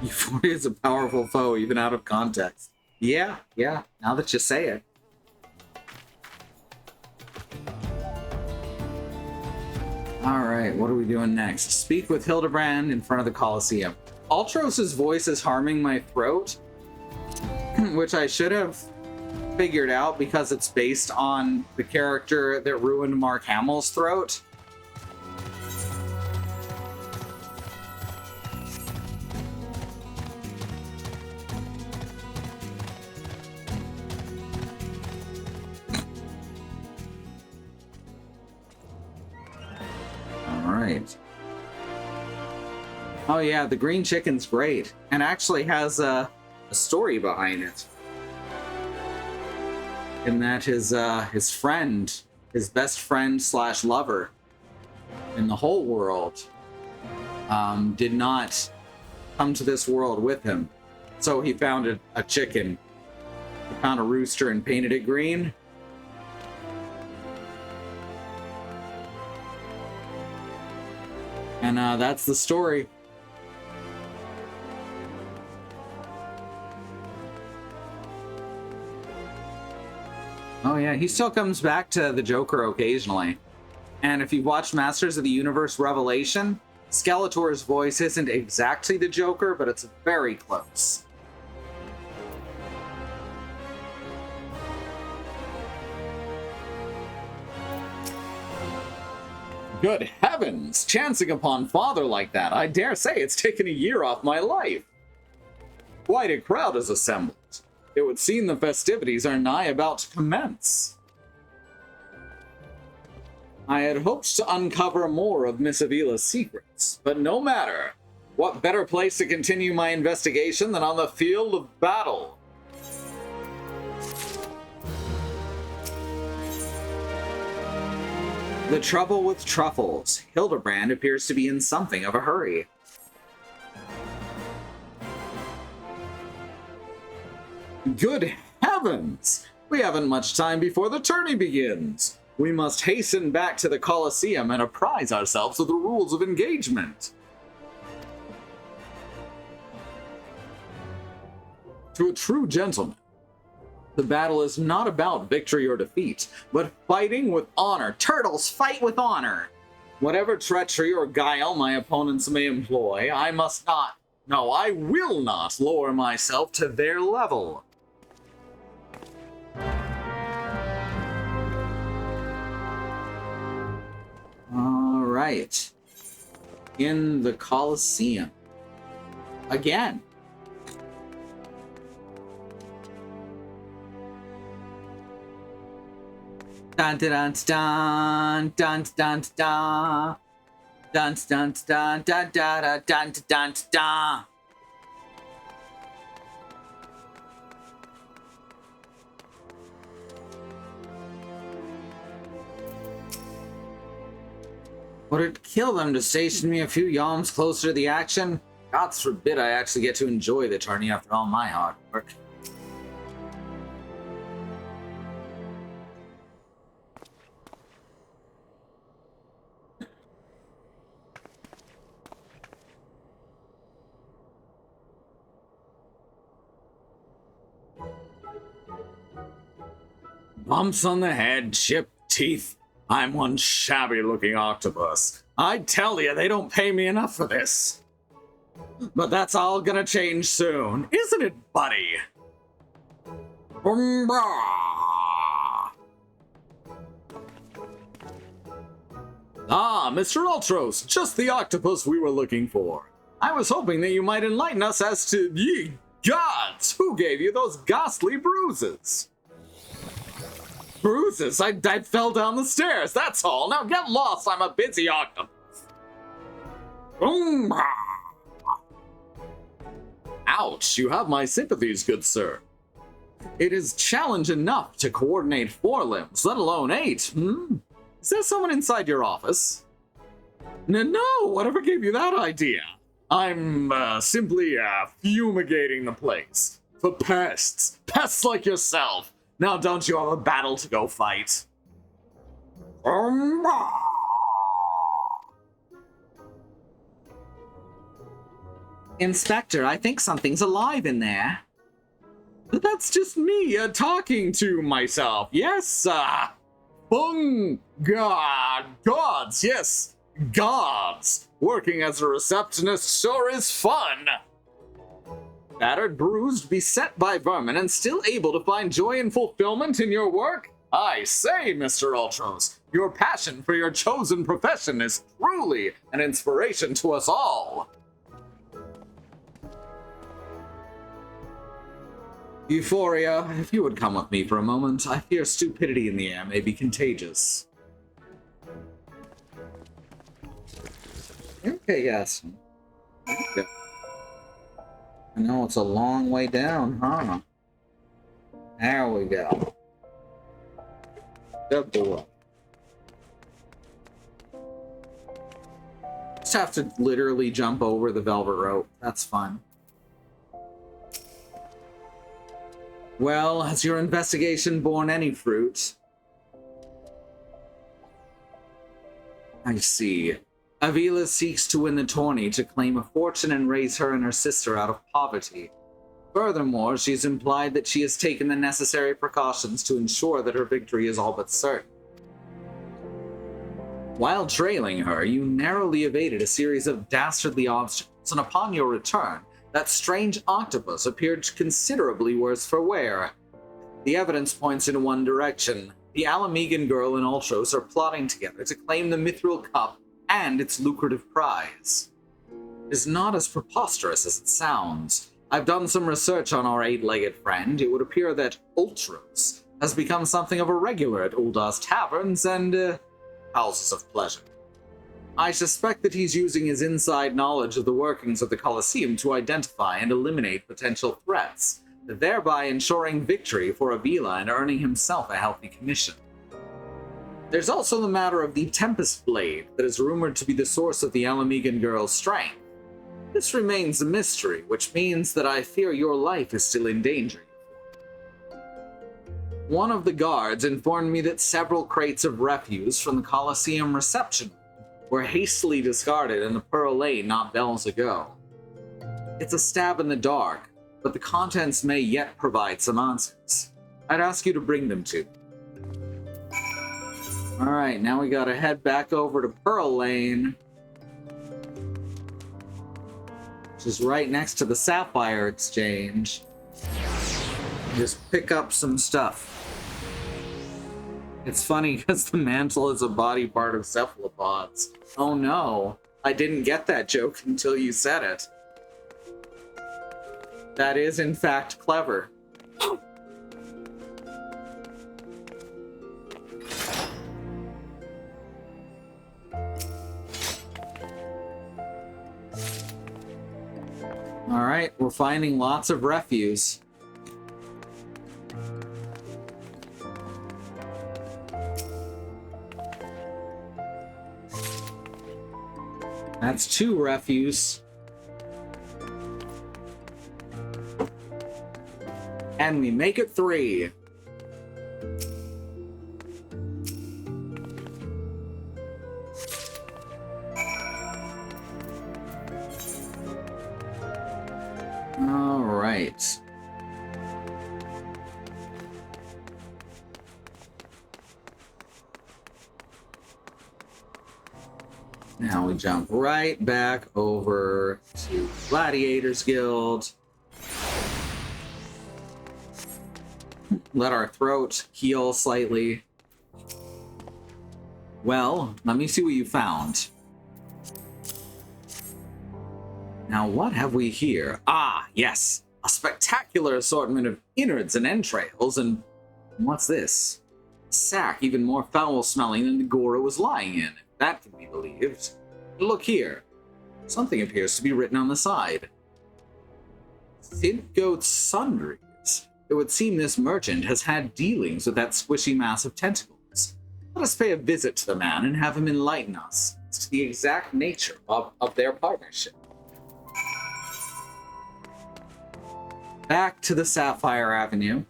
Euphoria is a powerful foe, even out of context. Yeah, now that you say it. Alright, what are we doing next? Speak with Hildibrand in front of the Colosseum. Ultros' voice is harming my throat, which I should have figured out because it's based on the character that ruined Mark Hamill's throat. right. Oh yeah, the green chicken's great, and actually has a story behind it. In that his friend, his best friend slash lover in the whole world, did not come to this world with him. So he found a chicken. He found a rooster and painted it green. And that's the story. Oh yeah, he still comes back to the Joker occasionally. And if you've watched Masters of the Universe Revelation, Skeletor's voice isn't exactly the Joker, but it's very close. Good heavens! Chancing upon father like that, I dare say it's taken a year off my life. Quite a crowd is assembled. It would seem the festivities are nigh about to commence. I had hoped to uncover more of Miss Avila's secrets, but no matter. What better place to continue my investigation than on the field of battle? The trouble with truffles. Hildibrand appears to be in something of a hurry. Good heavens! We haven't much time before the tourney begins. We must hasten back to the Colosseum and apprise ourselves of the rules of engagement. To a true gentleman, the battle is not about victory or defeat, but fighting with honor. Turtles, fight with honor! Whatever treachery or guile my opponents may employ, I will not lower myself to their level. All right. In the Colosseum. Again. Dun dun dun dun dun dun dun dun dun dun dun dun dun dun dun. Would it kill them to station me a few yawns closer to the action? God forbid I actually get to enjoy the tourney after all my hard work. Bumps on the head, chipped teeth. I'm one shabby-looking octopus. I tell you, they don't pay me enough for this. But that's all gonna change soon, isn't it, buddy? Ah, Mr. Ultros, just the octopus we were looking for. I was hoping that you might enlighten us as to, ye gods, who gave you those ghastly bruises? Bruises? I fell down the stairs, that's all. Now get lost, I'm a busy octopus. Ouch, you have my sympathies, good sir. It is challenge enough to coordinate 4 limbs, let alone 8, Is there someone inside your office? No, whatever gave you that idea? I'm, simply, fumigating the place. For pests. Pests like yourself. Now don't you have a battle to go fight? Inspector, I think something's alive in there. But that's just me, talking to myself. Yes, gods, yes, gods. Working as a receptionist sure is fun. Battered, bruised, beset by vermin, and still able to find joy and fulfillment in your work? I say, Mr. Ultros, your passion for your chosen profession is truly an inspiration to us all. Euphoria, if you would come with me for a moment, I fear stupidity in the air may be contagious. Okay, yes. Okay. I know it's a long way down, huh? There we go. Good boy. Just have to literally jump over the velvet rope. That's fun. Well, has your investigation borne any fruit? I see. Avila seeks to win the tourney to claim a fortune and raise her and her sister out of poverty. Furthermore, she's implied that she has taken the necessary precautions to ensure that her victory is all but certain. While trailing her, you narrowly evaded a series of dastardly obstacles, and upon your return, that strange octopus appeared considerably worse for wear. The evidence points in one direction. The Alamegan girl and Ultros are plotting together to claim the Mithril Cup and its lucrative prize. It is not as preposterous as it sounds. I've done some research on our eight-legged friend. It would appear that Ultros has become something of a regular at Uldar's taverns and houses of pleasure. I suspect that he's using his inside knowledge of the workings of the Colosseum to identify and eliminate potential threats, thereby ensuring victory for Avila and earning himself a healthy commission. There's also the matter of the Tempest Blade that is rumored to be the source of the Alamegan girl's strength. This remains a mystery, which means that I fear your life is still in danger. One of the guards informed me that several crates of refuse from the Colosseum reception were hastily discarded in the Pearl Lane not bells ago. It's a stab in the dark, but the contents may yet provide some answers. I'd ask you to bring them to me. Alright, now we gotta head back over to Pearl Lane, which is right next to the Sapphire Exchange. Just pick up some stuff. It's funny because the mantle is a body part of cephalopods. Oh no, I didn't get that joke until you said it. That is in fact clever. Alright, we're finding lots of refuse. That's 2 refuse. And we make it 3. All right. Now we jump right back over to Gladiators Guild. Let our throat heal slightly. Well, let me see what you found. Now, what have we here? Ah, yes. A spectacular assortment of innards and entrails, and what's this? A sack even more foul-smelling than the gore it was lying in, if that can be believed. Look here. Something appears to be written on the side. Thin Goat Sundries. It would seem this merchant has had dealings with that squishy mass of tentacles. Let us pay a visit to the man and have him enlighten us as to the exact nature of their partnership. Back to the Sapphire Avenue.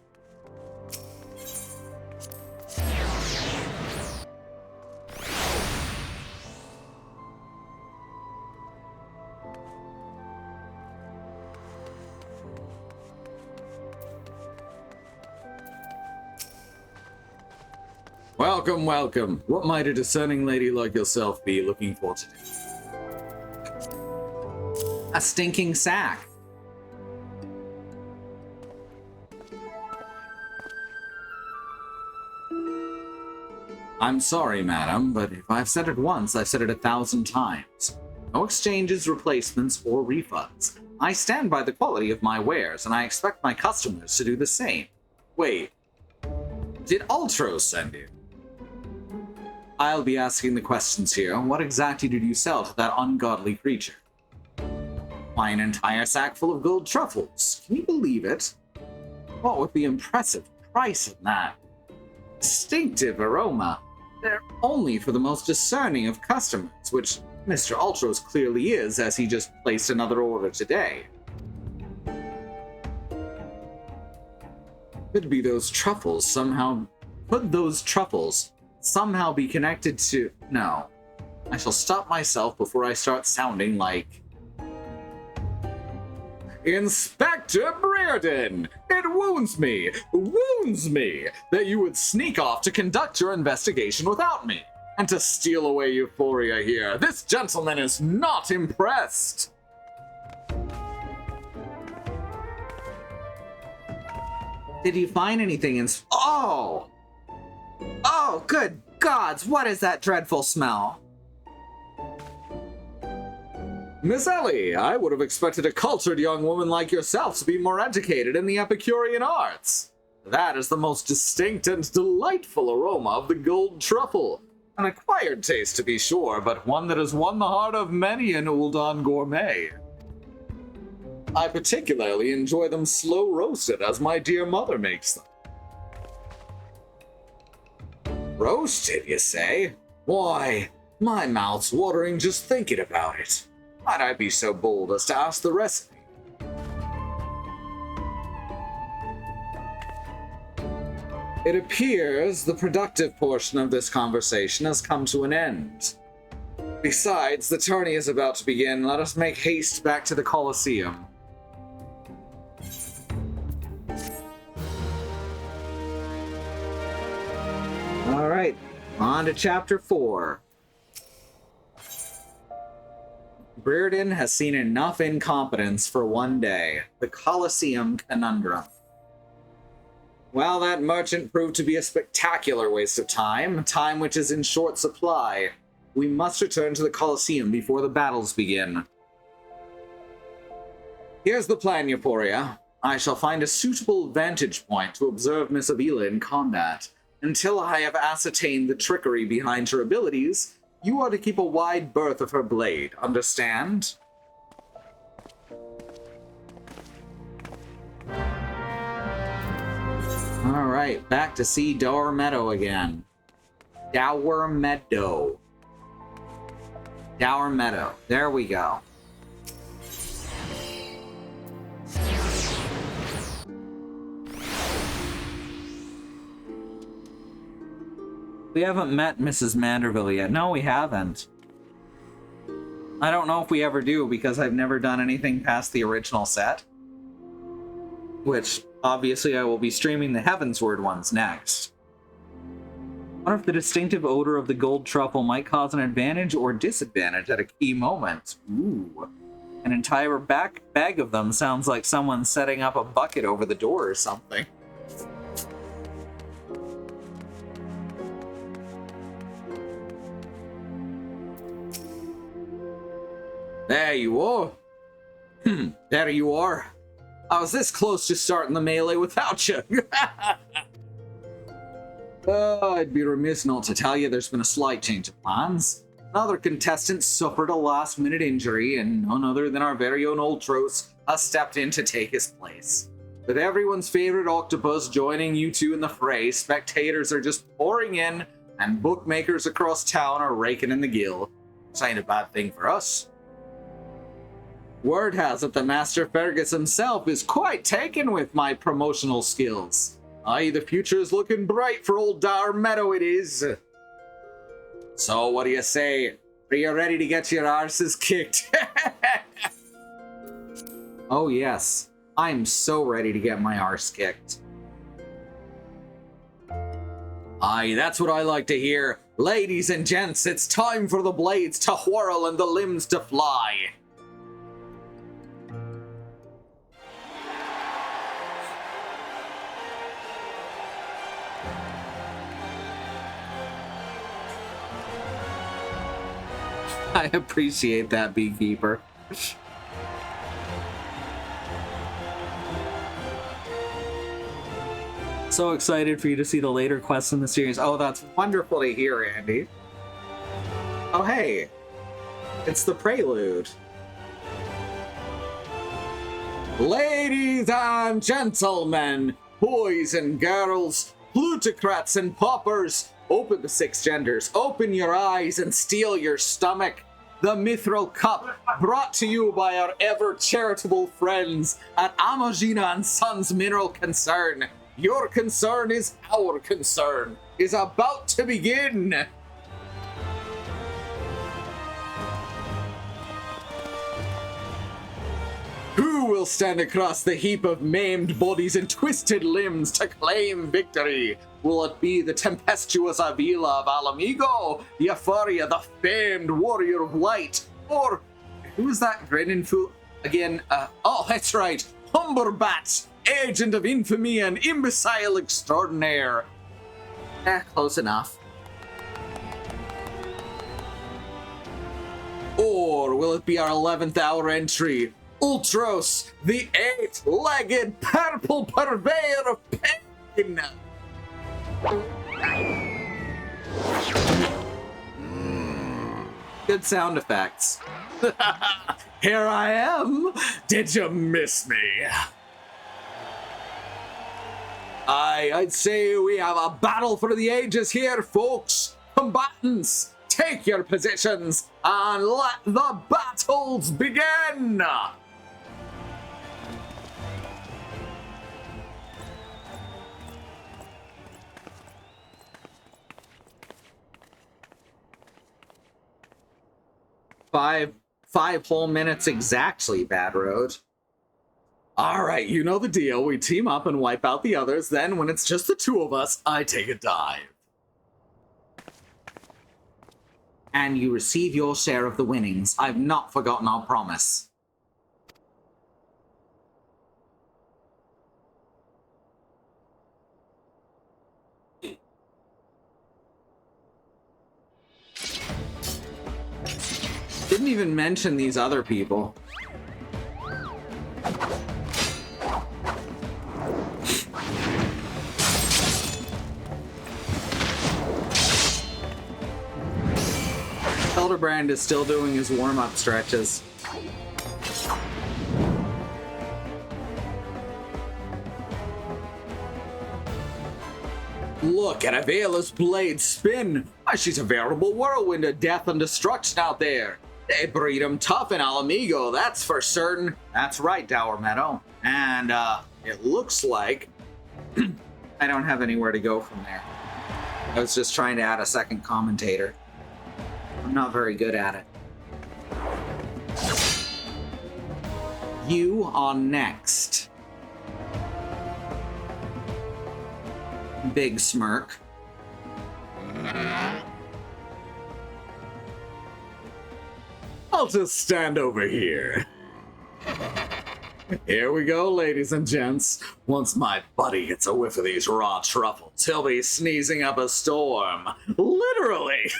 Welcome, welcome. What might a discerning lady like yourself be looking for today? A stinking sack. I'm sorry, madam, but if I've said it once, I've said it 1,000 times. No exchanges, replacements, or refunds. I stand by the quality of my wares, and I expect my customers to do the same. Wait, did Ultros send you? I'll be asking the questions here. What exactly did you sell to that ungodly creature? Why, an entire sack full of gold truffles. Can you believe it? What with the impressive price of that? Distinctive aroma. They're only for the most discerning of customers, which Mr. Ultros clearly is, as he just placed another order today. Could be those truffles somehow... Could those truffles somehow be connected to... No. I shall stop myself before I start sounding like... Inspector Brearden! It wounds me that you would sneak off to conduct your investigation without me, and to steal away Euphoria here. This gentleman is not impressed! Did you find anything in... Oh! Oh, good gods, what is that dreadful smell? Miss Ellie, I would have expected a cultured young woman like yourself to be more educated in the Epicurean arts. That is the most distinct and delightful aroma of the gold truffle. An acquired taste, to be sure, but one that has won the heart of many an Uldan gourmet. I particularly enjoy them slow roasted, as my dear mother makes them. Roasted, you say? Why, my mouth's watering just thinking about it. Might I be so bold as to ask the recipe? It appears the productive portion of this conversation has come to an end. Besides, the tourney is about to begin. Let us make haste back to the Colosseum. All right, on to Chapter 4. Brearden has seen enough incompetence for one day. The Colosseum Conundrum. Well, that merchant proved to be a spectacular waste of time which is in short supply. We must return to the Colosseum before the battles begin. Here's the plan, Euphoria. I shall find a suitable vantage point to observe Miss Avila in combat. Until I have ascertained the trickery behind her abilities, you are to keep a wide berth of her blade, understand? Alright, back to see Dower Meadow again. Dower Meadow. Dower Meadow. There we go. We haven't met Mrs. Manderville yet. No, we haven't. I don't know if we ever do, because I've never done anything past the original set. Which, obviously, I will be streaming the Heavensward ones next. I wonder if the distinctive odor of the gold truffle might cause an advantage or disadvantage at a key moment. Ooh. An entire bag of them sounds like someone setting up a bucket over the door or something. There you are. There you are. I was this close to starting the melee without you. I'd be remiss not to tell you there's been a slight change of plans. Another contestant suffered a last-minute injury, and none other than our very own Ultros has stepped in to take his place. With everyone's favorite Octopus joining you two in the fray, spectators are just pouring in, and bookmakers across town are raking in the gill. This ain't a bad thing for us. Word has it that Master Fergus himself is quite taken with my promotional skills. Aye, the future is looking bright for old Dower Meadow, it is. So, what do you say? Are you ready to get your arses kicked? Oh yes, I'm so ready to get my arse kicked. Aye, that's what I like to hear. Ladies and gents, it's time for the blades to whirl and the limbs to fly. I appreciate that, Beekeeper. So excited for you to see the later quests in the series. Oh, that's wonderful to hear, Andy. Oh, hey. It's the prelude. Ladies and gentlemen, boys and girls, plutocrats and paupers, open the six genders, open your eyes and steel your stomach. The Mithril Cup, brought to you by our ever-charitable friends at Amagina and Sons Mineral Concern. Your concern is our concern, is about to begin. Who will stand across the heap of maimed bodies and twisted limbs to claim victory? Will it be the tempestuous Avila of Alamigo, Euphoria, the famed warrior of light, or who's that grinning fool again? Oh, that's right, Humberbat, agent of infamy and imbecile extraordinaire. Close enough. Or will it be our 11th hour entry, Ultros, the eight-legged purple purveyor of pain? Good sound effects. Here I am. Did you miss me? I'd say we have a battle for the ages here, folks. Combatants, take your positions and let the battles begin. Five whole minutes exactly, Bad Road. Alright, you know the deal. We team up and wipe out the others, then when it's just the two of us, I take a dive. And you receive your share of the winnings. I've not forgotten our promise. Didn't even mention these other people. Hildibrand is still doing his warm-up stretches. Look at Avela's blade spin! Why, she's a veritable whirlwind of death and destruction out there! They breed 'em tough in Alamigo, that's for certain. That's right, Dower Meadow. And, it looks like I don't have anywhere to go from there. I was just trying to add a second commentator. I'm not very good at it. You are next. Big smirk. I'll just stand over here. Here we go, ladies and gents. Once my buddy gets a whiff of these raw truffles, he'll be sneezing up a storm. Literally!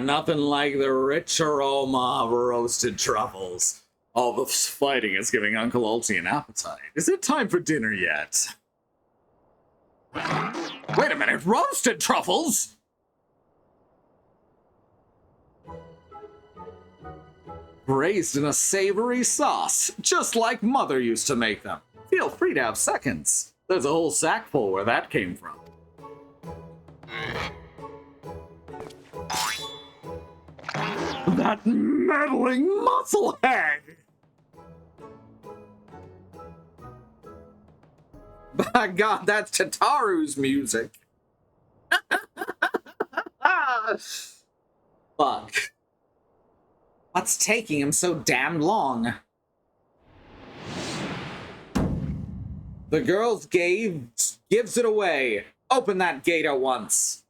Nothing like the rich aroma of roasted truffles. All this fighting is giving Uncle Ulti an appetite. Is it time for dinner yet? Wait a minute, roasted truffles? Braised in a savory sauce, just like Mother used to make them. Feel free to have seconds. There's a whole sack full where that came from. That meddling muscle hag! By God, that's Tataru's music. Fuck. What's taking him so damn long? The girl's gives it away. Open that gate at once.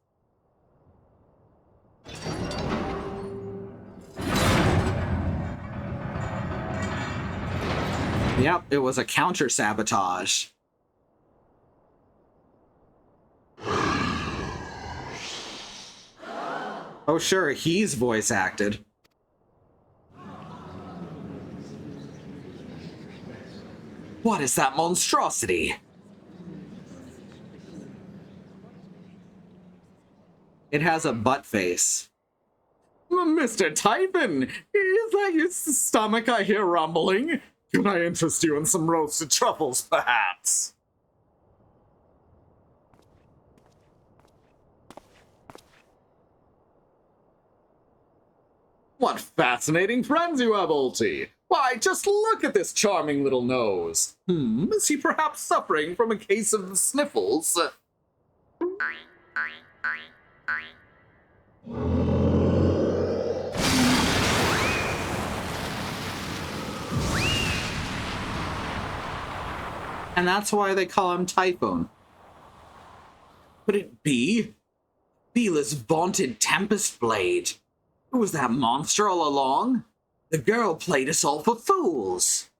Yep, it was a counter-sabotage. Oh sure, he's voice acted. What is that monstrosity? It has a butt face. Mr. Typhon, is that your stomach I hear rumbling? Can I interest you in some roasted truffles, perhaps? What fascinating friends you have, Ulti! Why, just look at this charming little nose. Is he perhaps suffering from a case of the sniffles? And that's why they call him Typhoon. Could it be? Beela's vaunted Tempest Blade. Who was that monster all along? The girl played us all for fools.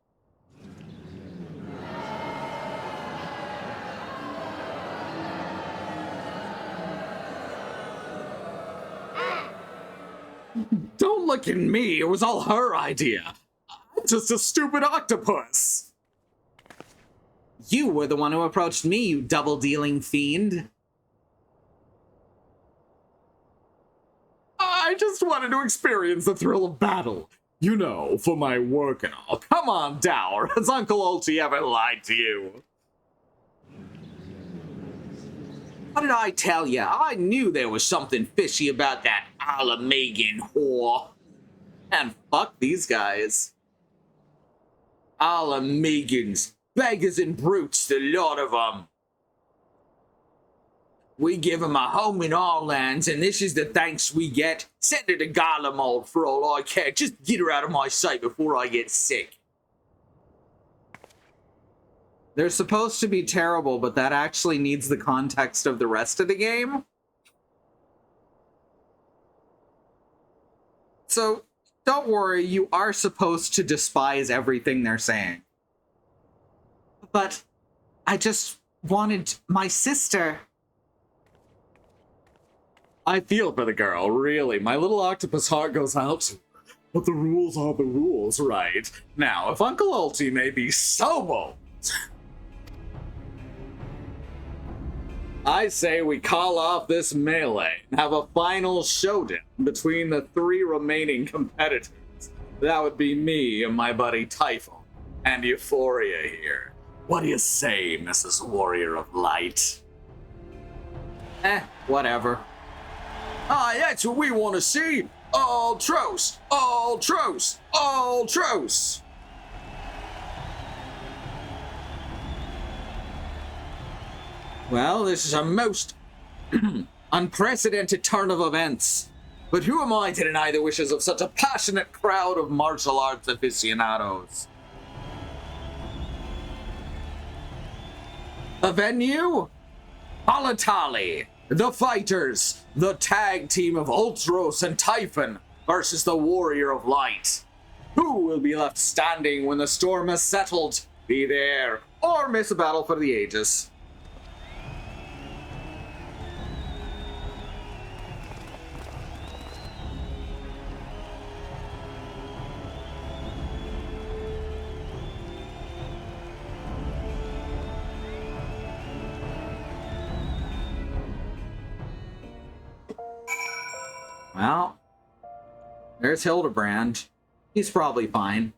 Don't look at me, it was all her idea. I'm just a stupid octopus. You were the one who approached me, you double-dealing fiend. I just wanted to experience the thrill of battle. You know, for my work and all. Come on, Dower. Has Uncle Ulti ever lied to you? What did I tell you? I knew there was something fishy about that Alamegan whore. And fuck these guys. Alamegans. Beggars and brutes, the lot of them. We give 'em a home in our lands, and this is the thanks we get. Send her to Garlemald for all I care. Just get her out of my sight before I get sick. They're supposed to be terrible, but that actually needs the context of the rest of the game. So, don't worry, you are supposed to despise everything they're saying. But I just wanted my sister. I feel for the girl, really. My little octopus heart goes out to her. But the rules are the rules, right? Now, if Uncle Ulti may be so bold, I say we call off this melee and have a final showdown between the 3 remaining competitors. That would be me and my buddy Typhon, and Euphoria here. What do you say, Mrs. Warrior of Light? Whatever. Aye, that's what we want to see! Ultros! Ultros! Ultros! Well, this is a most unprecedented turn of events. But who am I to deny the wishes of such a passionate crowd of martial arts aficionados? The venue? Palatali, the fighters, the tag team of Ultros and Typhon versus the Warrior of Light. Who will be left standing when the storm has settled? Be there or miss a battle for the ages. Well, there's Hildibrand. He's probably fine.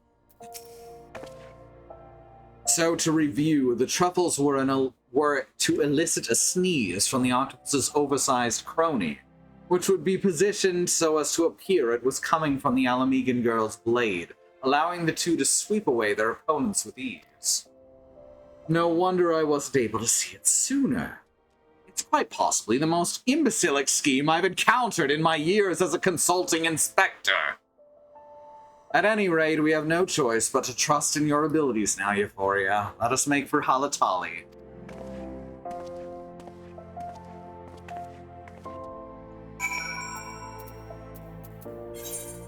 So to review, the truffles were to elicit a sneeze from the octopus's oversized crony, which would be positioned so as to appear it was coming from the Alamegan girl's blade, allowing the two to sweep away their opponents with ease. No wonder I wasn't able to see it sooner. It's quite possibly the most imbecilic scheme I've encountered in my years as a consulting inspector. At any rate, we have no choice but to trust in your abilities now, Euphoria. Let us make for Halatali.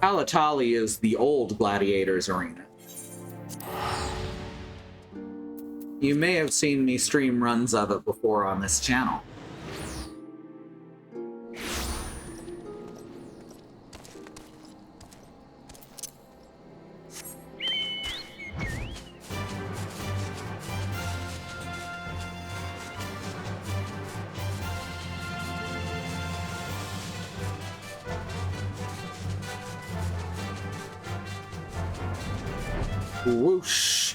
Halatali is the old Gladiators arena. You may have seen me stream runs of it before on this channel. Whoosh.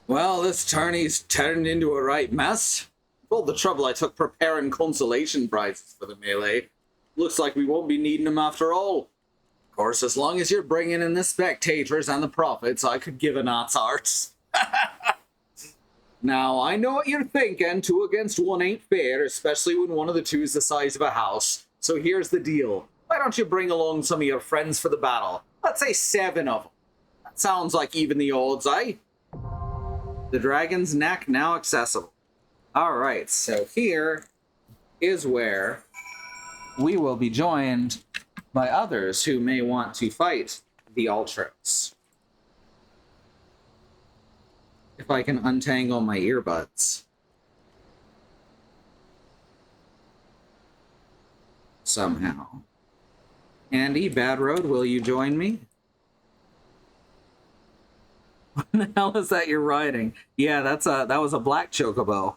Well, this tourney's turned into a right mess. All the trouble I took preparing consolation prizes for the melee. Looks like we won't be needing them after all. Of course, as long as you're bringing in the spectators and the profits, I could give an arts. Now, I know what you're thinking. 2 against 1 ain't fair, especially when one of the two is the size of a house. So here's the deal. Why don't you bring along some of your friends for the battle? Let's say 7 of them. That sounds like even the odds, eh? The Dragon's Neck now accessible. Alright, so here is where we will be joined by others who may want to fight the Ultros. If I can untangle my earbuds. Somehow. Andy, Bad Road, will you join me? What the hell is that you're riding? Yeah, that was a black chocobo.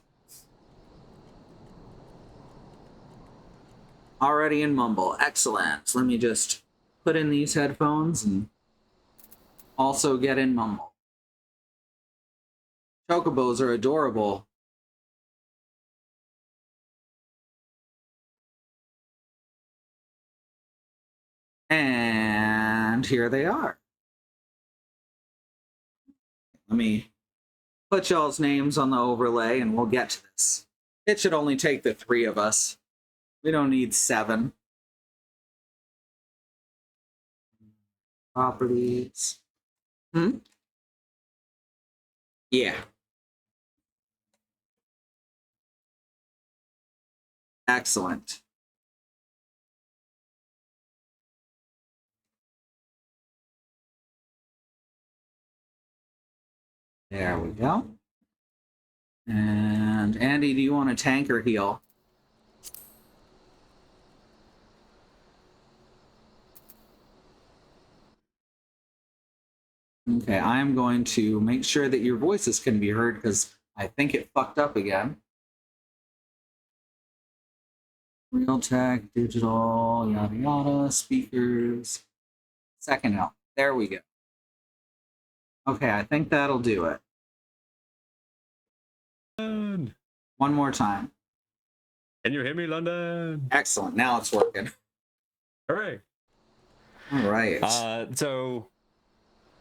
Already in Mumble. Excellent. Let me just put in these headphones and also get in Mumble. Chocobos are adorable. And here they are. Let me put y'all's names on the overlay and we'll get to this. It should only take the 3 of us. We don't need 7. Properties. Yeah. Excellent. There we go. And Andy, do you want to tank or heal? Okay, I'm going to make sure that your voices can be heard because I think it fucked up again. Real tech, digital, yada yada, speakers. Second help. There we go. Okay, I think that'll do it. London. One more time. Can you hear me, London? Excellent. Now it's working. Hooray. All right. So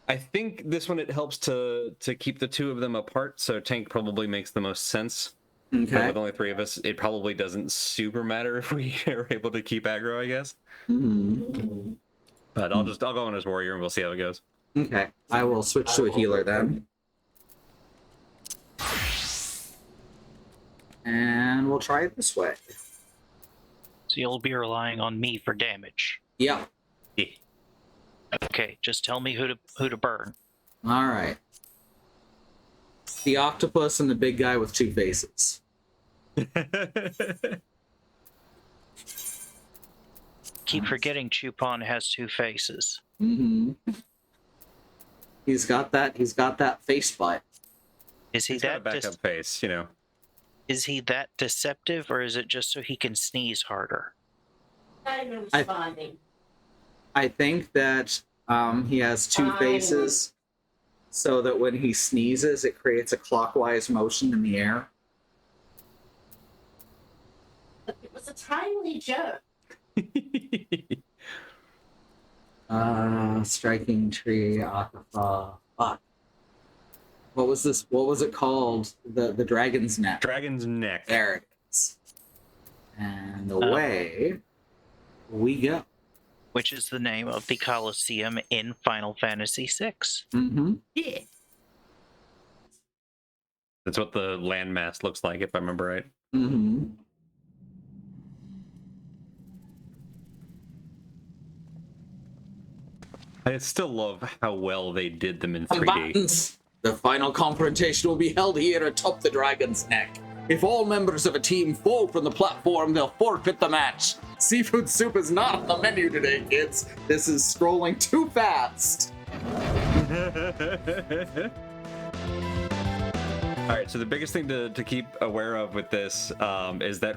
I think this one, it helps to keep the 2 of them apart, so tank probably makes the most sense. Okay. But with only 3 of us, it probably doesn't super matter if we are able to keep aggro, I guess. But I'll go on as warrior and we'll see how it goes. Okay. I will switch to a healer then. And we'll try it this way. So you'll be relying on me for damage. Yeah. Yeah. Okay, just tell me who to burn. All right. The octopus and the big guy with 2 faces. Keep forgetting Chupon has 2 faces. He's got that face butt. Is he He's got a that backup face, you know. is he that deceptive, or is it just so he can sneeze harder? I'm responding. I think that he has 2 faces so that when he sneezes, it creates a clockwise motion in the air. It was a timely joke. Striking tree, Aquifa. Fuck. What was this? What was it called? The Dragon's Neck. Dragon's Neck. There it is. And away we go. Which is the name of the Colosseum in Final Fantasy VI. Yeah. That's what the landmass looks like, if I remember right. I still love how well they did them in 3D. Combatants! The final confrontation will be held here atop the Dragon's Neck. If all members of a team fall from the platform, they'll forfeit the match. Seafood soup is not on the menu today, kids. This is scrolling too fast. All right, so the biggest thing to keep aware of with this is that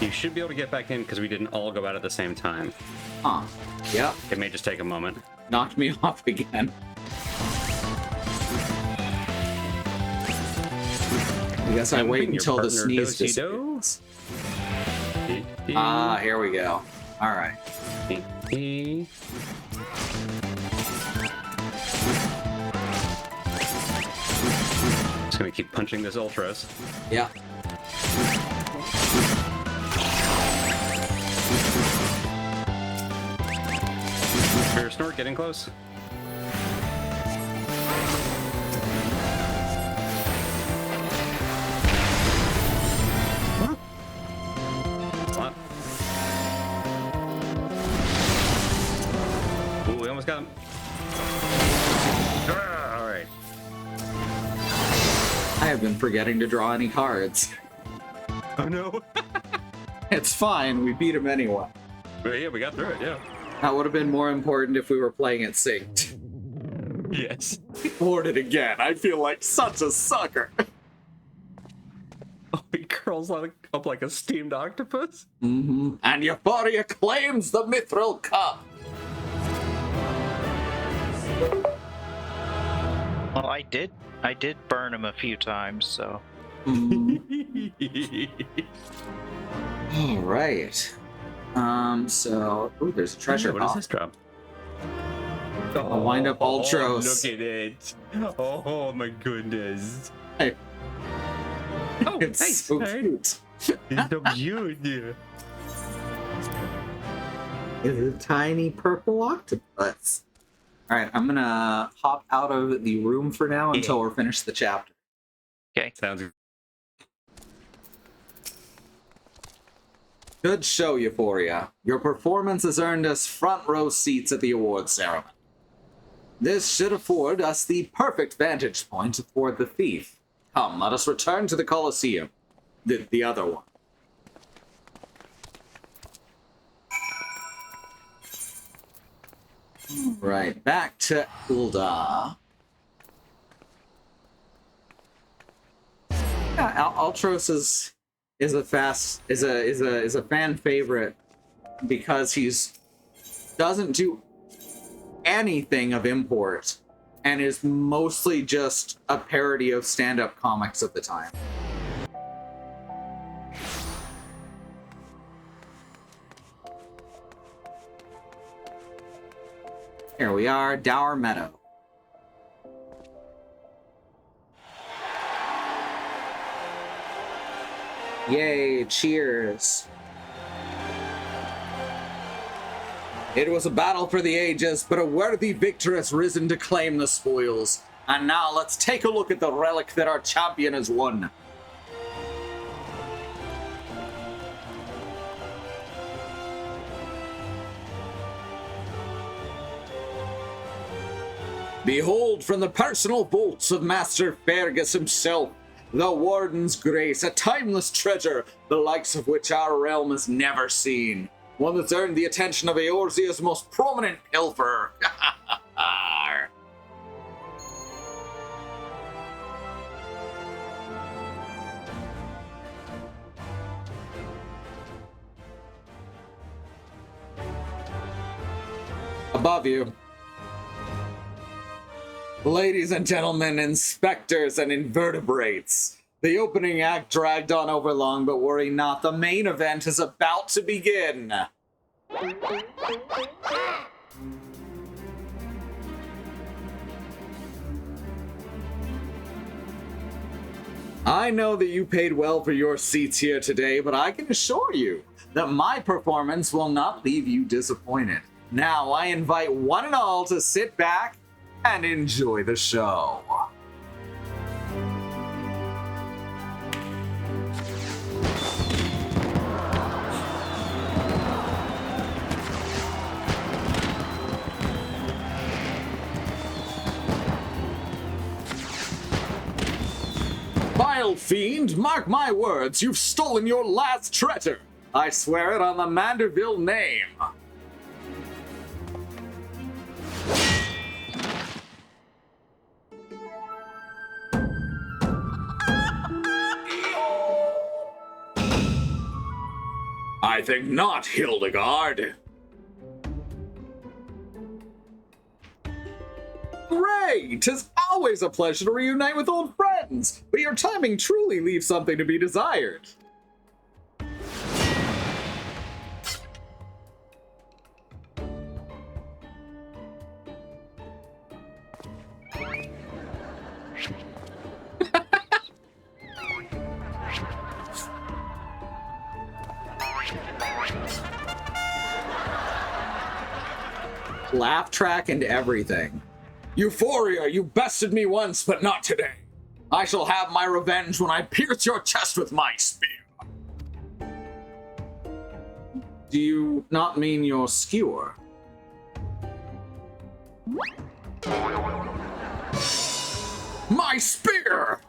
You should be able to get back in because we didn't all go out at the same time. Huh. Yep. It may just take a moment. Knocked me off again. I guess I wait Your until the partner sneeze do-si-do. disappears. Ah, here we go. All right. Just gonna keep punching this Ultros. Yeah. Fair snort, getting close. What? Ooh, we almost got him. All right. I have been forgetting to draw any cards. Oh no. It's fine. We beat him anyway. But yeah, we got through it. Yeah. That would have been more important if we were playing it synced. Yes. Board it again. I feel like such a sucker. Oh, he curls up like a steamed octopus. Mm-hmm. And Euphoria claims the Mithril Cup. Well, I did burn him a few times, so. All right. So, ooh, there's a treasure What does pop. this drop? I'll wind up Ultros. Look at it. Oh my goodness. Hey. Oh, It's nice. so Alright. cute. It's so cute. It's a tiny purple octopus. All right, I'm gonna hop out of the room for now until we're finished the chapter. Okay. Sounds good. Good show, Euphoria. Your performance has earned us front row seats at the awards ceremony. This should afford us the perfect vantage point to thwart the thief. Come, let us return to the Colosseum. The other one. Right, back to Hilda. Yeah, Ultros is a fan favorite because he's doesn't do anything of import and is mostly just a parody of stand-up comics of the time. Here we are, Dower Meadow. Yay, cheers. It was a battle for the ages, but a worthy victor has risen to claim the spoils. And now let's take a look at the relic that our champion has won. Behold, from the personal vaults of Master Fergus himself, the Warden's Grace, a timeless treasure, the likes of which our realm has never seen. One that's earned the attention of Eorzea's most prominent pilferer. Above you. Ladies and gentlemen, inspectors and invertebrates. The opening act dragged on over long, but worry not, the main event is about to begin. I know that you paid well for your seats here today, but I can assure you that my performance will not leave you disappointed. Now, I invite one and all to sit back and enjoy the show. Vile fiend, mark my words, you've stolen your last treasure. I swear it on the Manderville name. I think not, Hildegard. Great! 'Tis always a pleasure to reunite with old friends, but your timing truly leaves something to be desired. Laugh track and everything. Euphoria, you bested me once, but not today. I shall have my revenge when I pierce your chest with my spear. Do you not mean your skewer? My spear!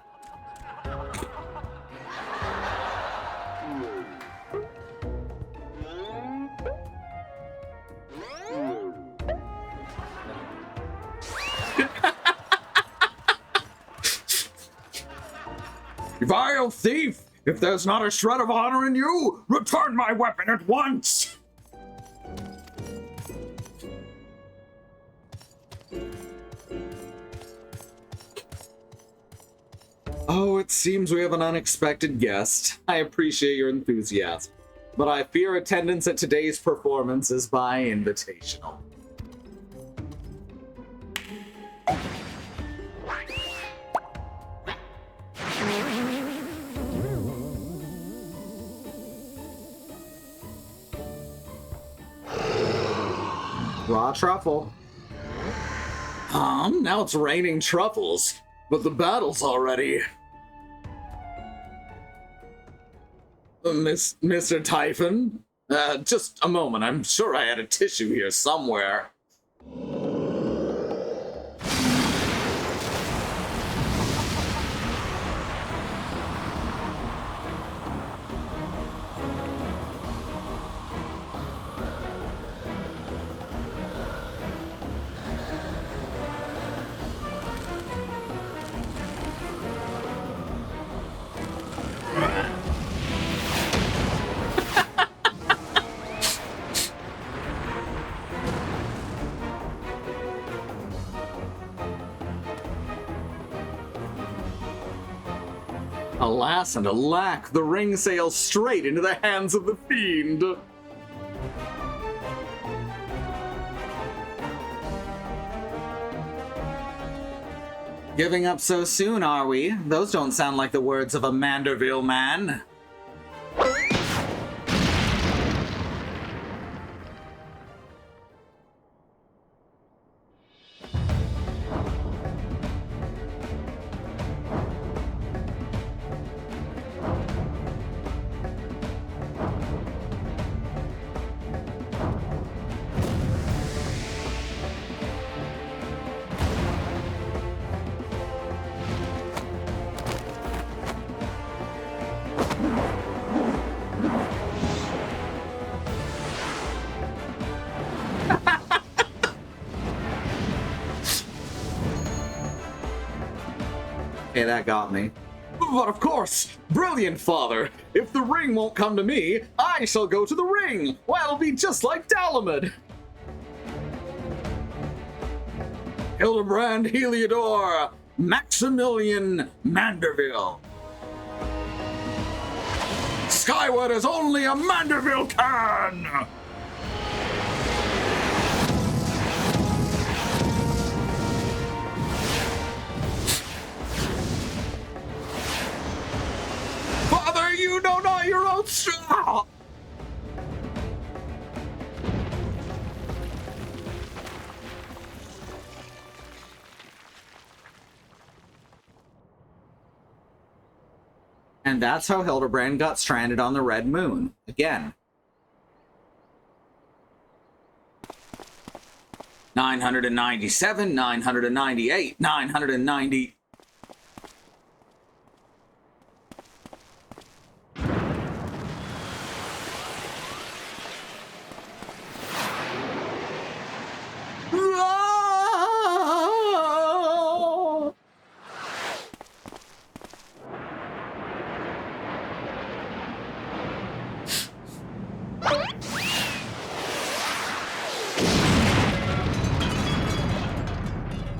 Vile thief! If there's not a shred of honor in you, return my weapon at once! Oh, it seems we have an unexpected guest. I appreciate your enthusiasm, but I fear attendance at today's performance is by invitational. Raw truffle. Now it's raining truffles, but the battle's already. Mr. Typhon? Just a moment, I'm sure I had a tissue here somewhere. Alas and alack, the ring sails straight into the hands of the fiend. Giving up so soon, are we? Those don't sound like the words of a Manderville man. Okay, that got me. But of course, brilliant father. If the ring won't come to me, I shall go to the ring. Why, it'll be just like Dalamud. Hildibrand, Heliodor, Maximilian Manderville. Skyward as only a Manderville can! Father, you know not your own straw! And that's how Hildibrand got stranded on the Red Moon. Again. 997, 998, 990...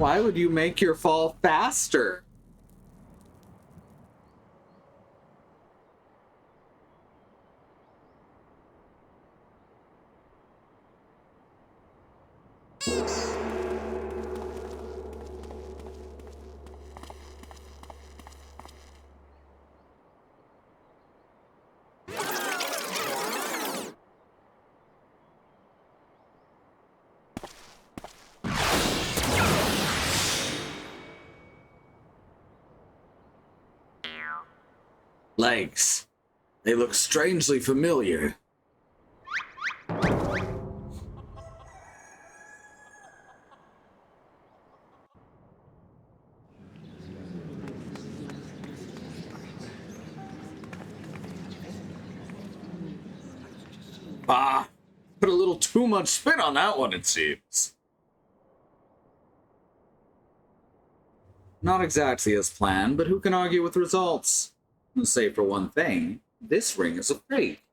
Why would you make your fall faster? Legs. They look strangely familiar. Ah, put a little too much spin on that one, it seems. Not exactly as planned, but who can argue with results? Save for one thing, this ring is a fake.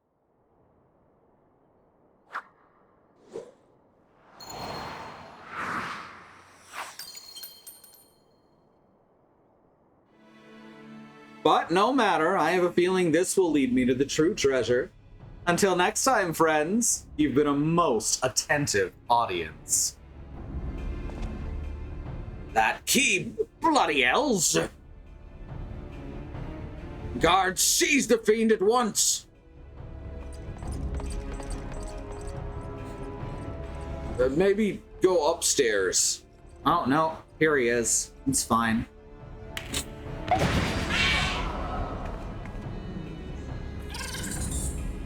But no matter, I have a feeling this will lead me to the true treasure. Until next time, friends, you've been a most attentive audience. That key, bloody hells! Guards, seize the fiend at once! Maybe go upstairs. Oh, no. Here he is. It's fine.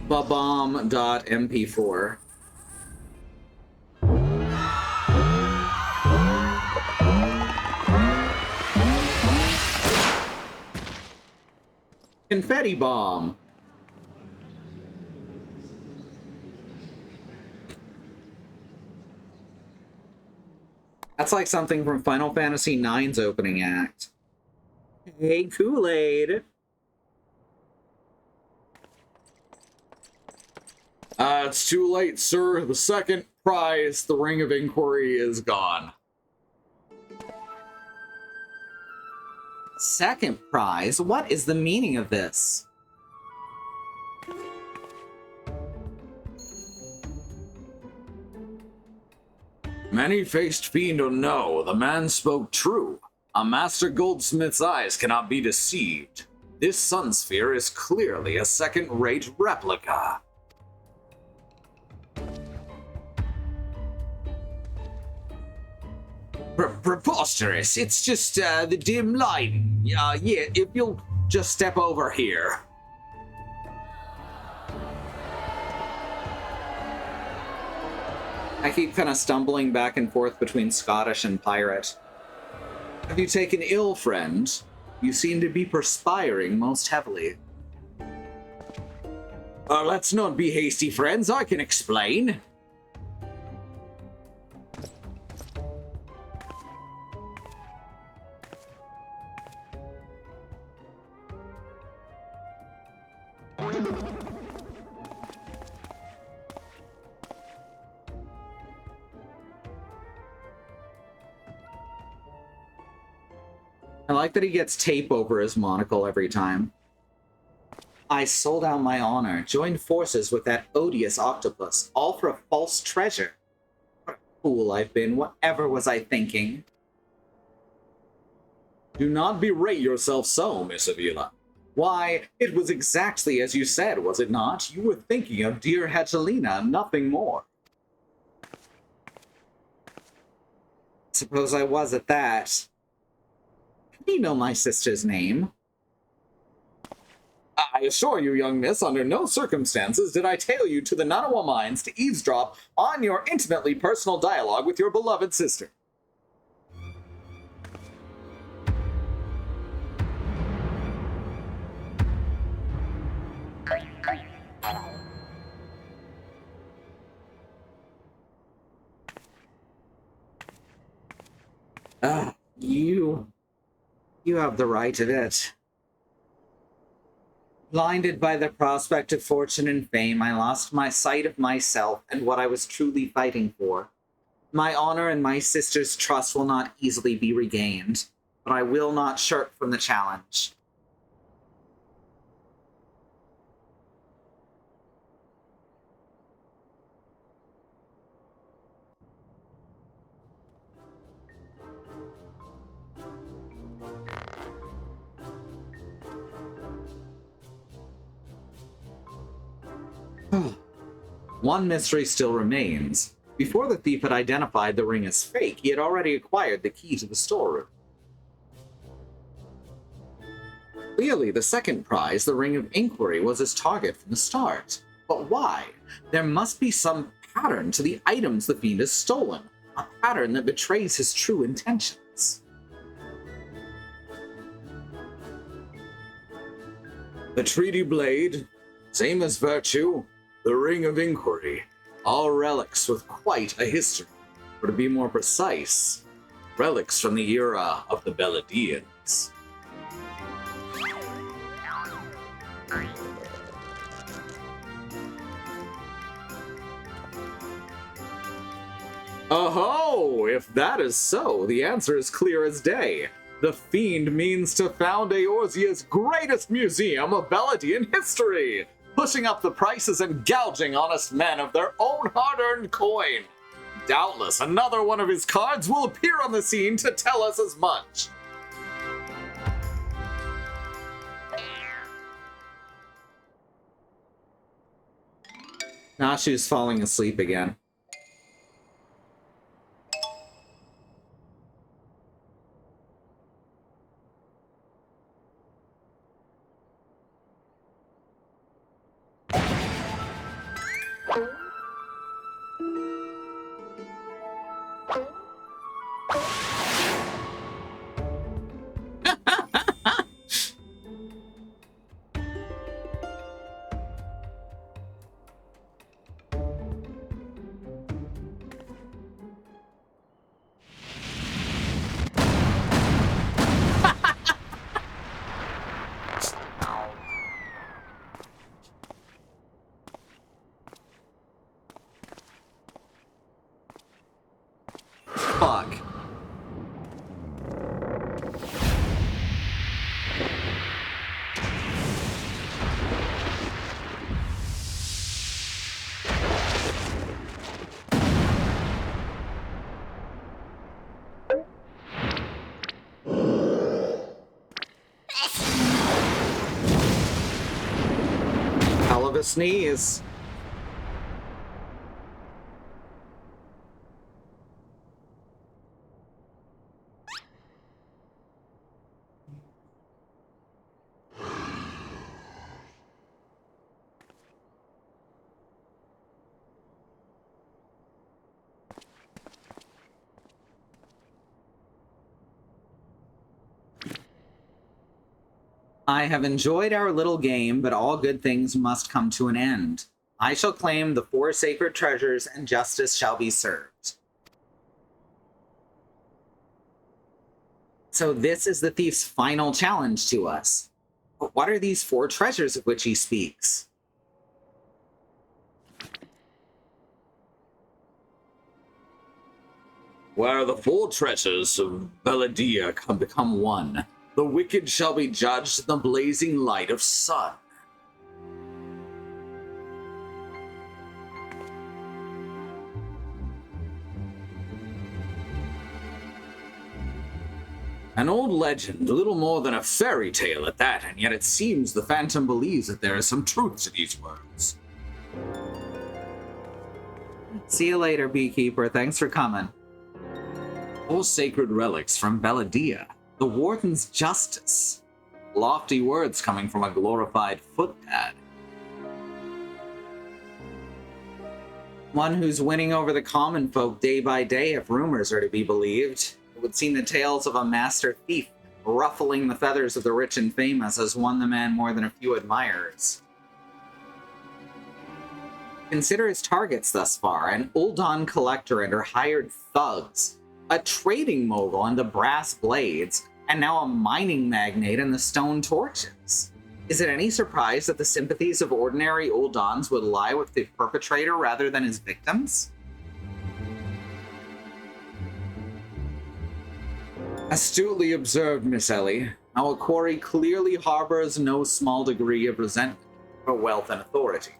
Babomb.mp4. Confetti bomb. That's like something from Final Fantasy IX's opening act. Hey, Kool-Aid. It's too late, sir. The second prize, the Ring of Inquiry, is gone. Second prize? What is the meaning of this? Many-faced fiend or no, the man spoke true. A master goldsmith's eyes cannot be deceived. This sun sphere is clearly a second-rate replica. Preposterous. It's just the dim lighting. Yeah, if you'll just step over here. I keep kind of stumbling back and forth between Scottish and pirate. Have you taken ill, friend? You seem to be perspiring most heavily. Let's not be hasty, friends. I can explain. I like that he gets tape over his monocle every time. I sold out my honor, joined forces with that odious octopus, all for a false treasure. What a fool I've been, whatever was I thinking? Do not berate yourself so, Miss Avila. Why, it was exactly as you said, was it not? You were thinking of dear Hegelina, nothing more. Suppose I was at that. How do you know my sister's name? I assure you, young miss, under no circumstances did I tail you to the Nanawa mines to eavesdrop on your intimately personal dialogue with your beloved sister. You have the right of it. Blinded by the prospect of fortune and fame, I lost my sight of myself and what I was truly fighting for. My honor and my sister's trust will not easily be regained, but I will not shirk from the challenge. One mystery still remains. Before the thief had identified the ring as fake, he had already acquired the key to the storeroom. Clearly, the second prize, the Ring of Inquiry, was his target from the start. But why? There must be some pattern to the items the fiend has stolen, a pattern that betrays his true intentions. The treaty blade, same as virtue, the Ring of Inquiry, all relics with quite a history, or to be more precise, relics from the era of the Beladians. Oh, if that is so, the answer is clear as day. The fiend means to found Eorzea's greatest museum of Beladian history, pushing up the prices and gouging honest men of their own hard-earned coin. Doubtless, another one of his cards will appear on the scene to tell us as much. Nashu's falling asleep again. Fuck. Hell of a sneeze. I have enjoyed our little game, but all good things must come to an end. I shall claim the 4 sacred treasures, and justice shall be served. So this is the thief's final challenge to us. But what are these 4 treasures of which he speaks? Where the 4 treasures of Beladia can become one, the wicked shall be judged in the blazing light of sun. An old legend, little more than a fairy tale at that, and yet it seems the Phantom believes that there is some truth to these words. See you later, Beekeeper. Thanks for coming. 4 sacred relics from Beladia. The Warden's justice. Lofty words coming from a glorified footpad. One who's winning over the common folk day by day, if rumors are to be believed. It would seem the tales of a master thief ruffling the feathers of the rich and famous has won the man more than a few admirers. Consider his targets thus far: an Uldan collector and her hired thugs, a trading mogul and the brass blades, and now a mining magnate and the stone torches. Is it any surprise that the sympathies of ordinary Uldans would lie with the perpetrator rather than his victims? Astutely observed, Miss Ellie. Our quarry clearly harbors no small degree of resentment for wealth and authority.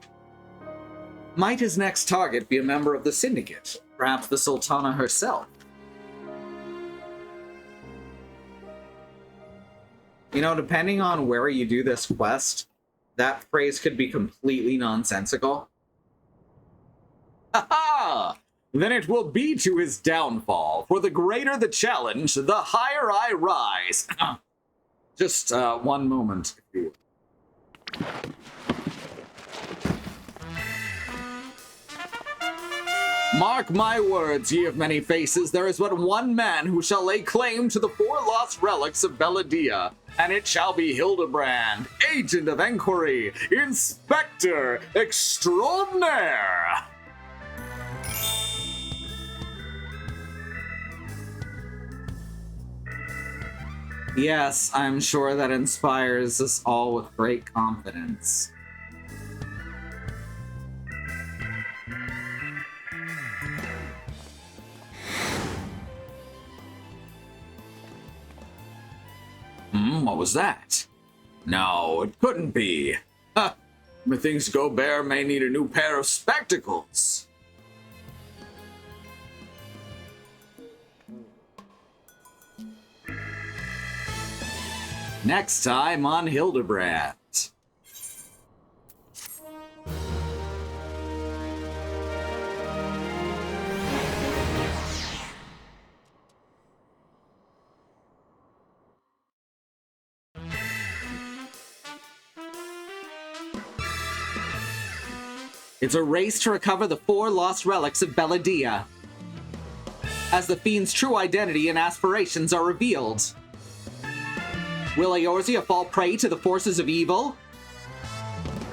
Might his next target be a member of the Syndicate? Perhaps the Sultana herself? You know, depending on where you do this quest, that phrase could be completely nonsensical. Ha ha! Then it will be to his downfall, for the greater the challenge, the higher I rise. Just one moment, if you would. Mark my words, ye of many faces, there is but one man who shall lay claim to the 4 lost relics of Belladia, and it shall be Hildibrand, agent of enquiry, inspector extraordinaire. Yes, I'm sure that inspires us all with great confidence. What was that? No, it couldn't be. Ha! Methinks Gobert may need a new pair of spectacles. Next time on Hildibrand. It's a race to recover the 4 lost relics of Belladia, as the Fiend's true identity and aspirations are revealed. Will Eorzea fall prey to the forces of evil?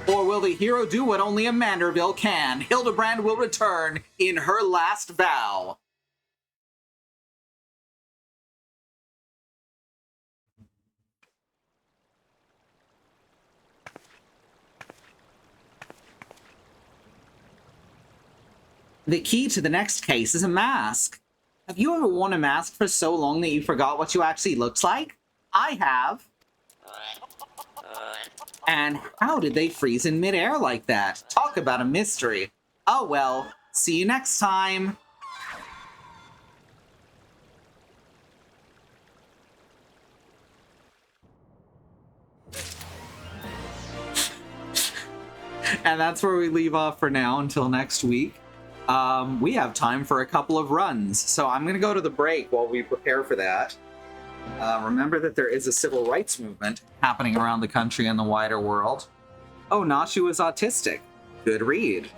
Or will the hero do what only a Manderville can? Hildibrand will return in her last vow. The key to the next case is a mask. Have you ever worn a mask for so long that you forgot what you actually looked like? I have. And how did they freeze in midair like that? Talk about a mystery. Oh well, see you next time. And that's where we leave off for now until next week. We have time for a couple of runs, so I'm going to go to the break while we prepare for that. Remember that there is a civil rights movement happening around the country and the wider world. Oh, Nashu is autistic. Good read.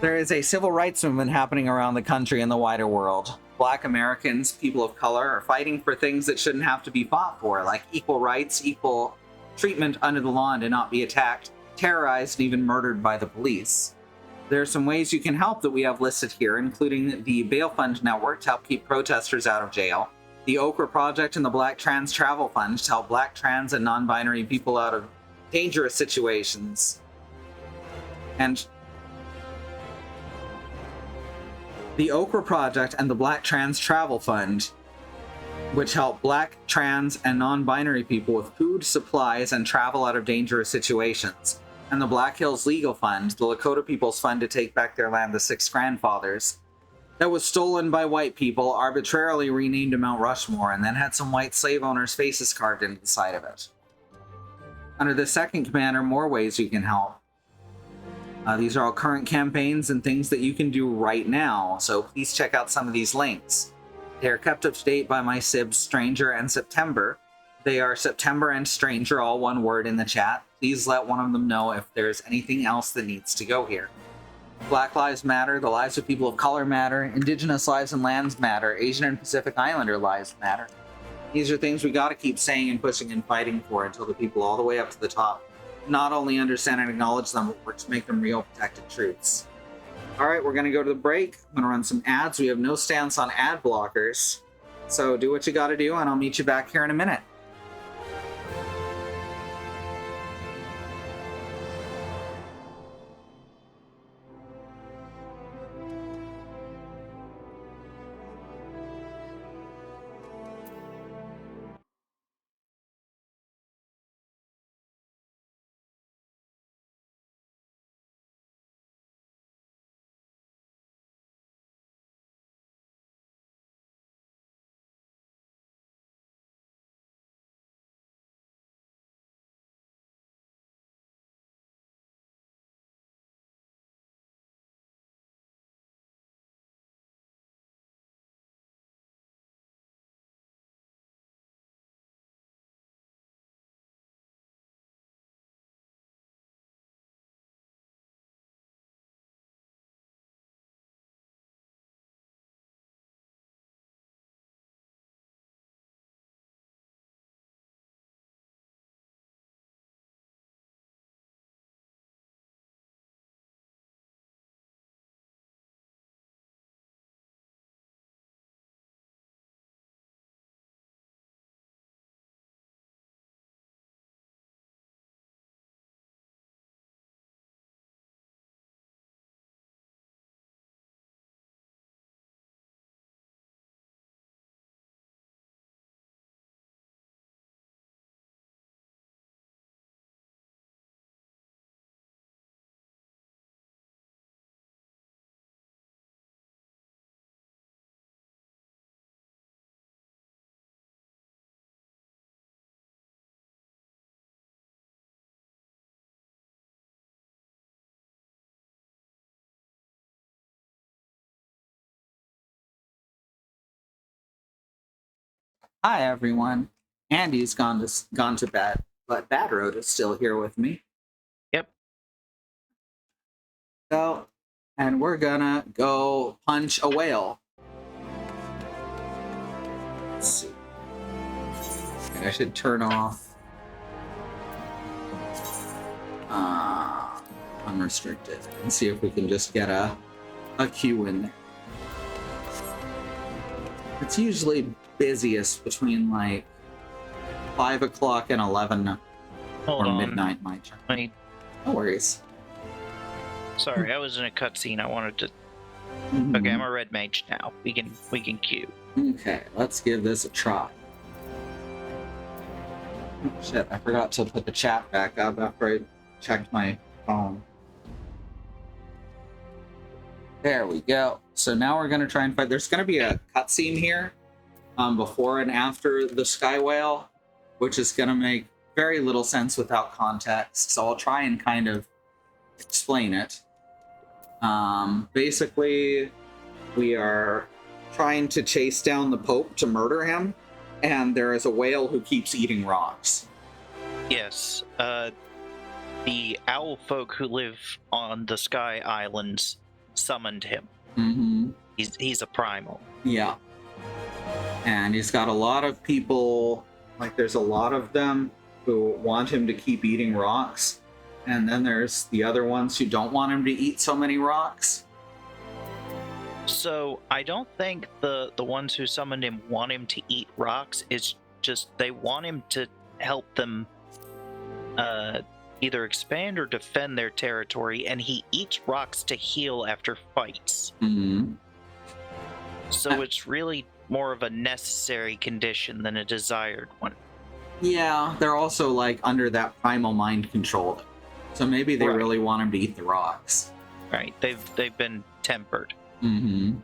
There is a civil rights movement happening around the country and the wider world. Black Americans, people of color, are fighting for things that shouldn't have to be fought for, like equal rights, equal treatment under the law, and to not be attacked, terrorized, and even murdered by the police. There are some ways you can help that we have listed here, including the Bail Fund Network to help keep protesters out of jail, the Okra Project and the Black Trans Travel Fund to help Black, trans, and non-binary people out of dangerous situations. And the Okra Project and the Black Trans Travel Fund, which help Black, trans, and non-binary people with food, supplies, and travel out of dangerous situations. And the Black Hills Legal Fund, the Lakota People's Fund to take back their land, the Six Grandfathers, that was stolen by white people, arbitrarily renamed to Mount Rushmore, and then had some white slave owners' faces carved into the side of it. Under the second command are more ways you can help. These are all current campaigns and things that you can do right now, so please check out some of these links. They are kept up to date by my Sibs, Stranger, and September. They are September and Stranger, all one word in the chat. Please let one of them know if there's anything else that needs to go here. Black Lives Matter, the lives of people of color matter, Indigenous lives and lands matter, Asian and Pacific Islander lives matter. These are things we gotta keep saying and pushing and fighting for until the people all the way up to the top not only understand and acknowledge them, but work to make them real protected truths. Alright, we're gonna go to the break. I'm gonna run some ads. We have no stance on ad blockers. So do what you gotta do, and I'll meet you back here in a minute. Hi, everyone. Andy's gone to bed, but Bad Road is still here with me. Yep. So, and we're gonna go punch a whale. Let's see. Okay, I should turn off unrestricted and see if we can just get a queue in there. It's usually busiest between like 5 o'clock and 11 Hold or on. midnight my time. No worries. Sorry, I was in a cutscene. I wanted to. Mhm. Okay, I'm a red mage now. We can queue. Okay, let's give this a try. Oh, shit, I forgot to put the chat back up after I checked my phone. There we go. So now we're gonna try and fight. There's gonna be a cutscene here, before and after the Sky Whale, which is gonna make very little sense without context. So I'll try and kind of explain it. Basically, we are trying to chase down the Pope to murder him, and there is a whale who keeps eating rocks. Yes. The owl folk who live on the Sky Islands summoned him. Mm-hmm. He's a primal. Yeah. And he's got a lot of people, like there's a lot of them who want him to keep eating rocks. And then there's the other ones who don't want him to eat so many rocks. So I don't think the ones who summoned him want him to eat rocks. It's just they want him to help them either expand or defend their territory, and he eats rocks to heal after fights. Mm-hmm. So it's really more of a necessary condition than a desired one. Yeah, they're also like under that primal mind control. So maybe they Right. really want him to eat the rocks. Right? They've been tempered. Mm-hmm.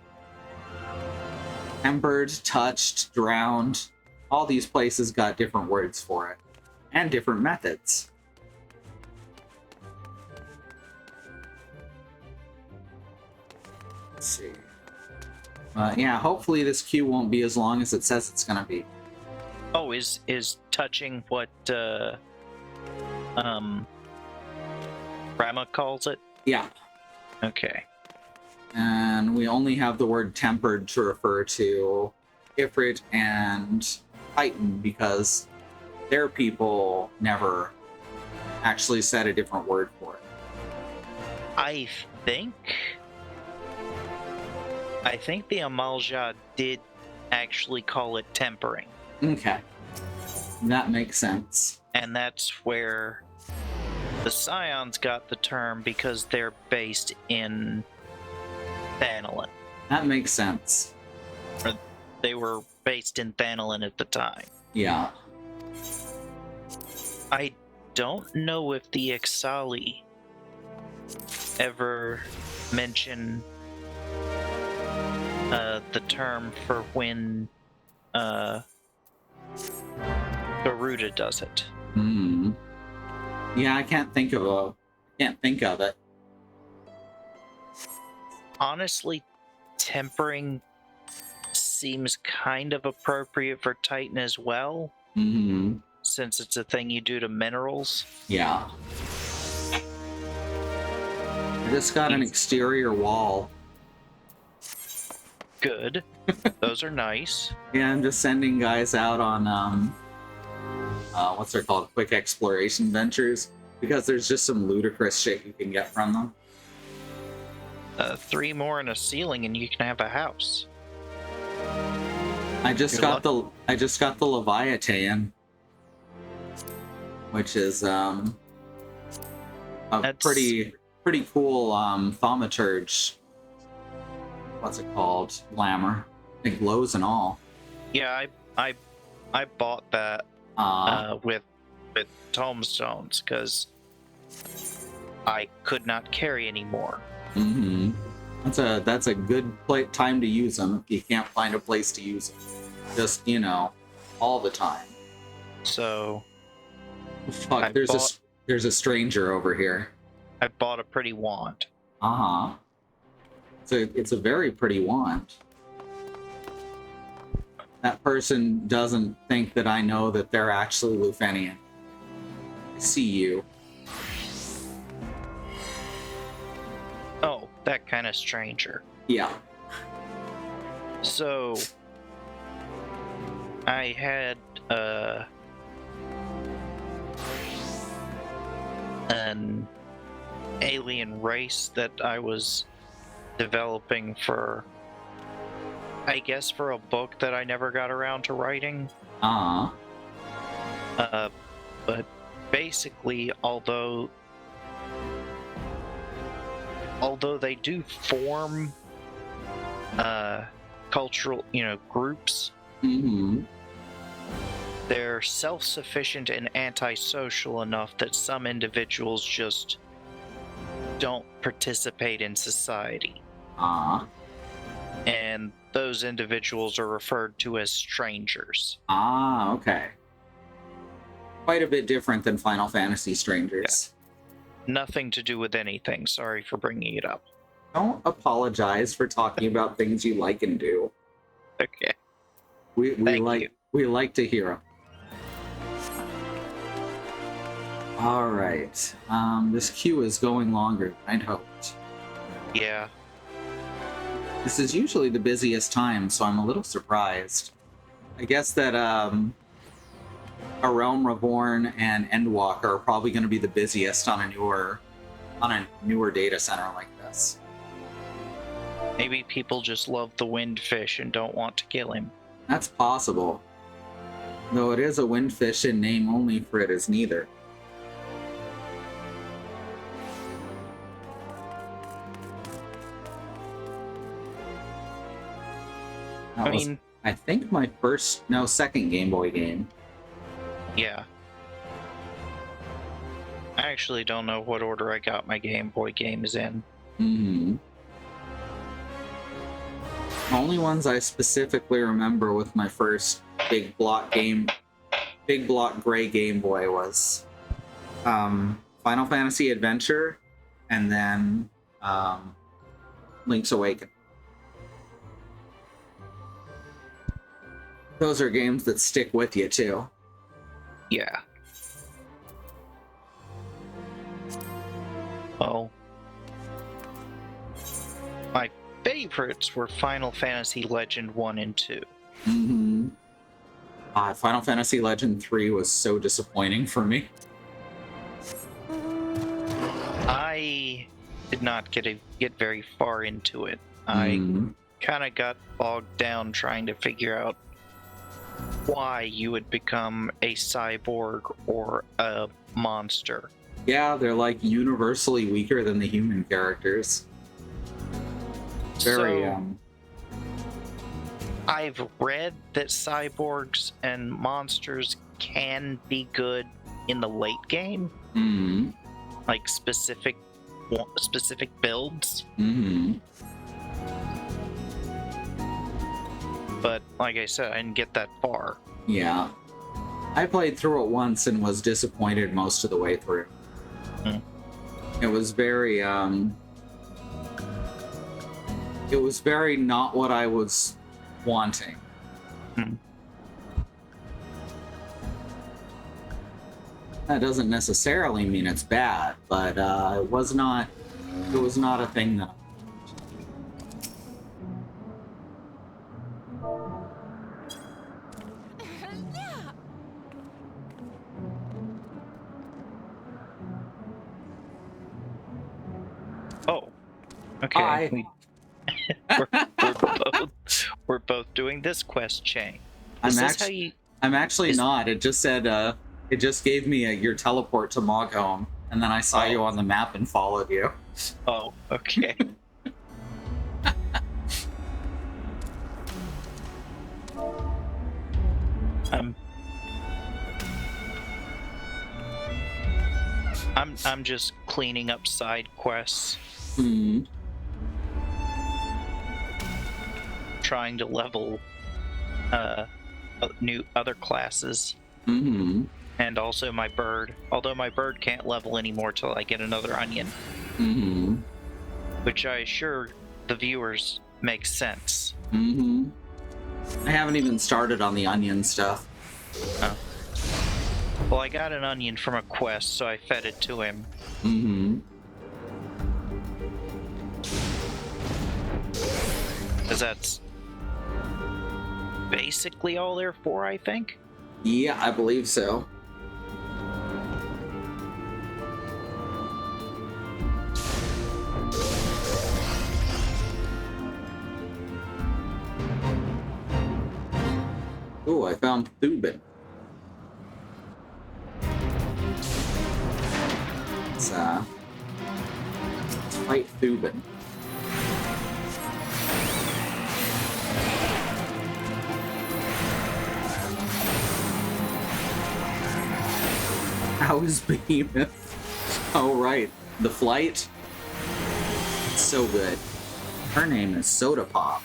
Tempered, touched, drowned. All these places got different words for it. And different methods. Let's see. Yeah, hopefully this queue won't be as long as it says it's gonna be. Oh, is touching what Rama calls it? Yeah. Okay. And we only have the word tempered to refer to Ifrit and Titan because their people never actually said a different word for it. I think the Amalja did actually call it tempering, Okay. That makes sense. and that's where the Scions got the term because they're based in Thanalin. That makes sense. They were based in Thanalin at the time. Yeah. I don't know if the Ixali ever mention the term for when Garuda does it. Hmm. Yeah, I can't think of it. Honestly, tempering seems kind of appropriate for Titan as well, Hmm. since it's a thing you do to minerals. Yeah. I just got an exterior wall. Good. Those are nice. Yeah, I'm just sending guys out on what's they're called, quick exploration ventures, because there's just some ludicrous shit you can get from them. 3 more in a ceiling and you can have a house. I just Good got the Leviathan, which is a That's- pretty cool thaumaturge. What's it called? Glamour. It glows and all. Yeah, I bought that with tomestones because I could not carry anymore. Mm-hmm. That's a good time to use them if you can't find a place to use them. Just, all the time. So Fuck, there's a stranger over here. I bought a pretty wand. Uh-huh. It's a very pretty wand. that person doesn't think that I know that they're actually Lufenian. I see you. Oh, that kind of stranger. Yeah. So, I had an alien race that I was developing for, I guess, for a book that I never got around to writing. But basically, although they do form cultural, groups, they're self-sufficient and antisocial enough that some individuals just don't participate in society. And those individuals are referred to as strangers. Okay. Quite a bit different than Final Fantasy strangers. Yeah. Nothing to do with anything. Sorry for bringing it up. Don't apologize for talking about things you like and do. Okay. We Thank like you. we like to hear them. All right. This queue is going longer than I'd hoped. Yeah. This is usually the busiest time, so I'm a little surprised. I guess that A Realm Reborn and Endwalker are probably going to be the busiest on a newer data center like this. Maybe people just love the windfish and don't want to kill him. That's possible. Though it is a windfish in name only, for it is neither. That was, I think, my second Game Boy game. Yeah. I actually don't know what order I got my Game Boy games in. Only ones I specifically remember with my first big block gray Game Boy was Final Fantasy Adventure, and then Link's Awakening. Those are games that stick with you too. Yeah. Well, my favorites were Final Fantasy Legend 1 and 2. Final Fantasy Legend 3 was so disappointing for me. I did not get very far into it. I kind of got bogged down trying to figure out why you would become a cyborg or a monster. Yeah, they're like universally weaker than the human characters. I've read that cyborgs and monsters can be good in the late game, like specific builds. But like I said, I didn't get that far. Yeah. I played through it once and was disappointed most of the way through. It was very not what I was wanting. That doesn't necessarily mean it's bad, but it was not a thing that Okay. We're both doing this quest chain. I'm actually not. It just said it just gave me your teleport to Mogholm, and then I saw you on the map and followed you. Oh, okay. I'm just cleaning up side quests. Trying to level new other classes. And also my bird. Although my bird can't level anymore till I get another onion. Which I assure the viewers makes sense. I haven't even started on the onion stuff. Oh. Well, I got an onion from a quest, so I fed it to him. Mm-hmm. Because that's basically all they're for, I think. Yeah, I believe so. Ooh, I found Thubin. Let's fight Thubin. How is Behemoth? Oh, right. The flight? It's so good. Her name is Soda Pop.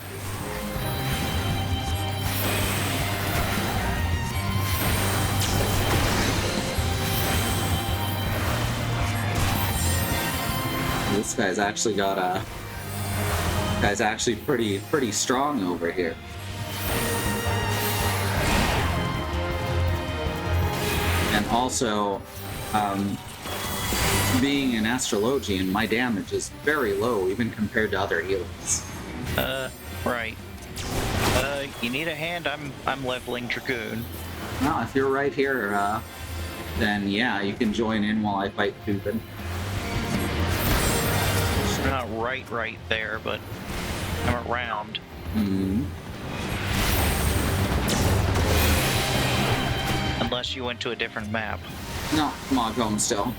This guy's actually got a... Guy's actually pretty strong over here. And also, being an astrologian, my damage is very low, even compared to other healers. Right. You need a hand? I'm leveling Dragoon. Well, if you're right here, then yeah, you can join in while I fight Thubin. I'm not right there, but I'm around. Mm-hmm. Unless you went to a different map. No, log home still.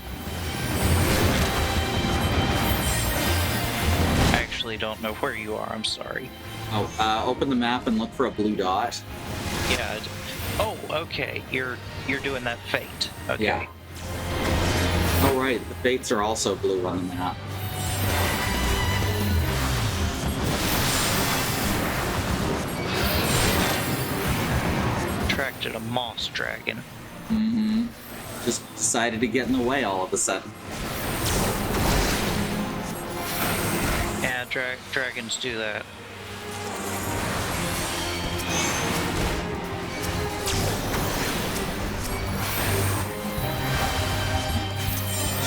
I actually don't know where you are, I'm sorry. Oh, open the map and look for a blue dot. Yeah. Oh, okay. You're doing that fate. Okay. Yeah. Oh, right. The fates are also blue on the map. Attracted a moss dragon. Mm-hmm. Just decided to get in the way all of a sudden. Yeah, dragons do that.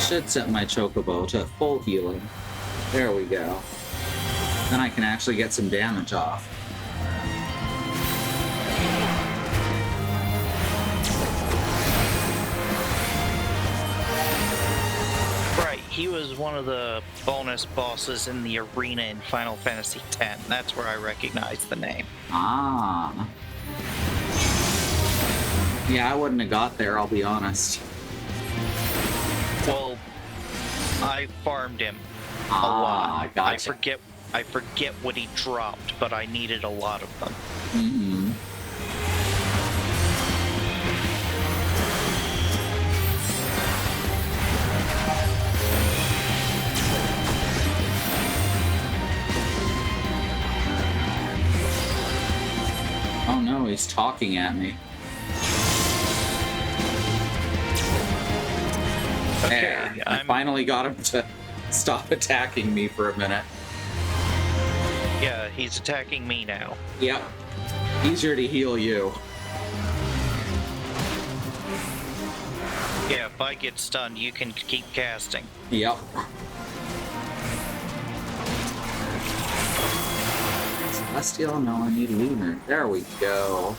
Should set my chocobo to full healing. There we go. Then I can actually get some damage off. Right, he was one of the bonus bosses in the arena in Final Fantasy X. That's where I recognize the name. Ah. Yeah, I wouldn't have got there, I'll be honest. Well, I farmed him a lot. Gotcha. I forget what he dropped, but I needed a lot of them. Mm-hmm. Oh no, he's talking at me. Okay, There, I finally got him to stop attacking me for a minute. Yeah, he's attacking me now. Yep. Easier to heal you. Yeah, if I get stunned, you can keep casting. Yep. Celestial? No, I need Lunar. There we go.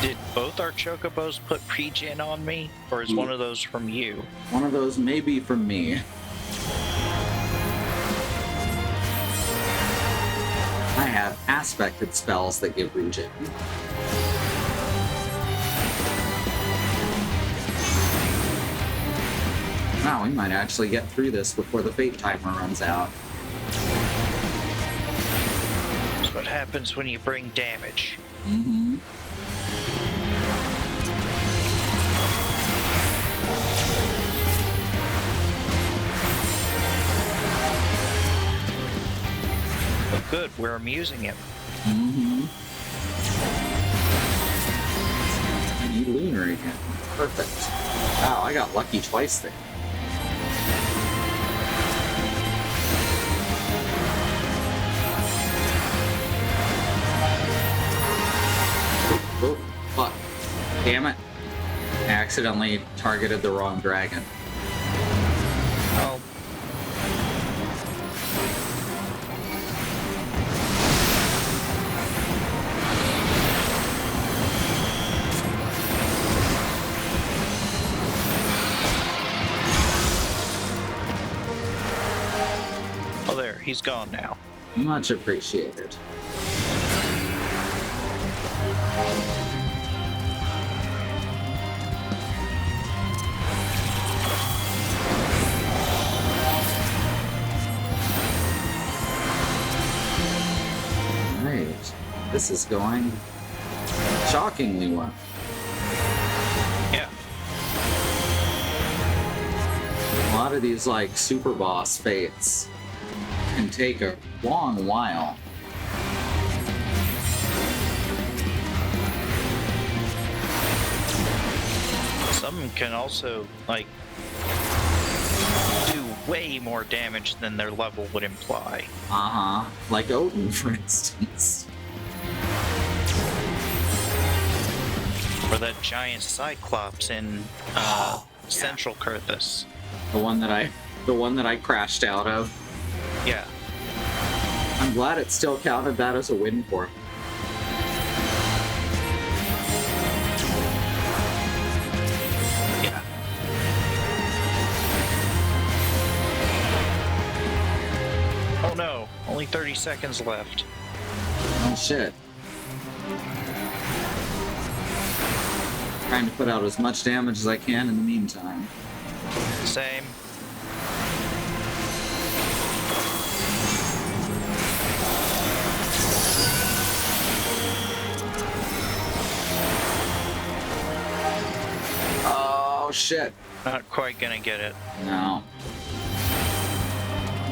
Did both our chocobos put pre-gen on me? Or is one of those from you? One of those may be from me. I have aspected spells that give regen. Wow, we might actually get through this before the fate timer runs out. That's what happens when you bring damage. Mm-hmm. But good, we're amusing him. Mm-hmm. sooner again. Perfect. Wow, I got lucky twice there. Oh, fuck. Damn it. I accidentally targeted the wrong dragon. Oh, oh, there, he's gone now. Much appreciated. Right. This is going shockingly well. Yeah. A lot of these, like, super boss fates can take a long while. Some can also, like, do way more damage than their level would imply. Uh-huh. Like Odin, for instance. Or that giant Cyclops in Central Kurthus. The one that I crashed out of. Yeah. I'm glad it still counted that as a win for me. Yeah. Oh no, only 30 seconds left. Oh shit. Trying to put out as much damage as I can in the meantime. Same. Oh shit. Not quite gonna get it. No.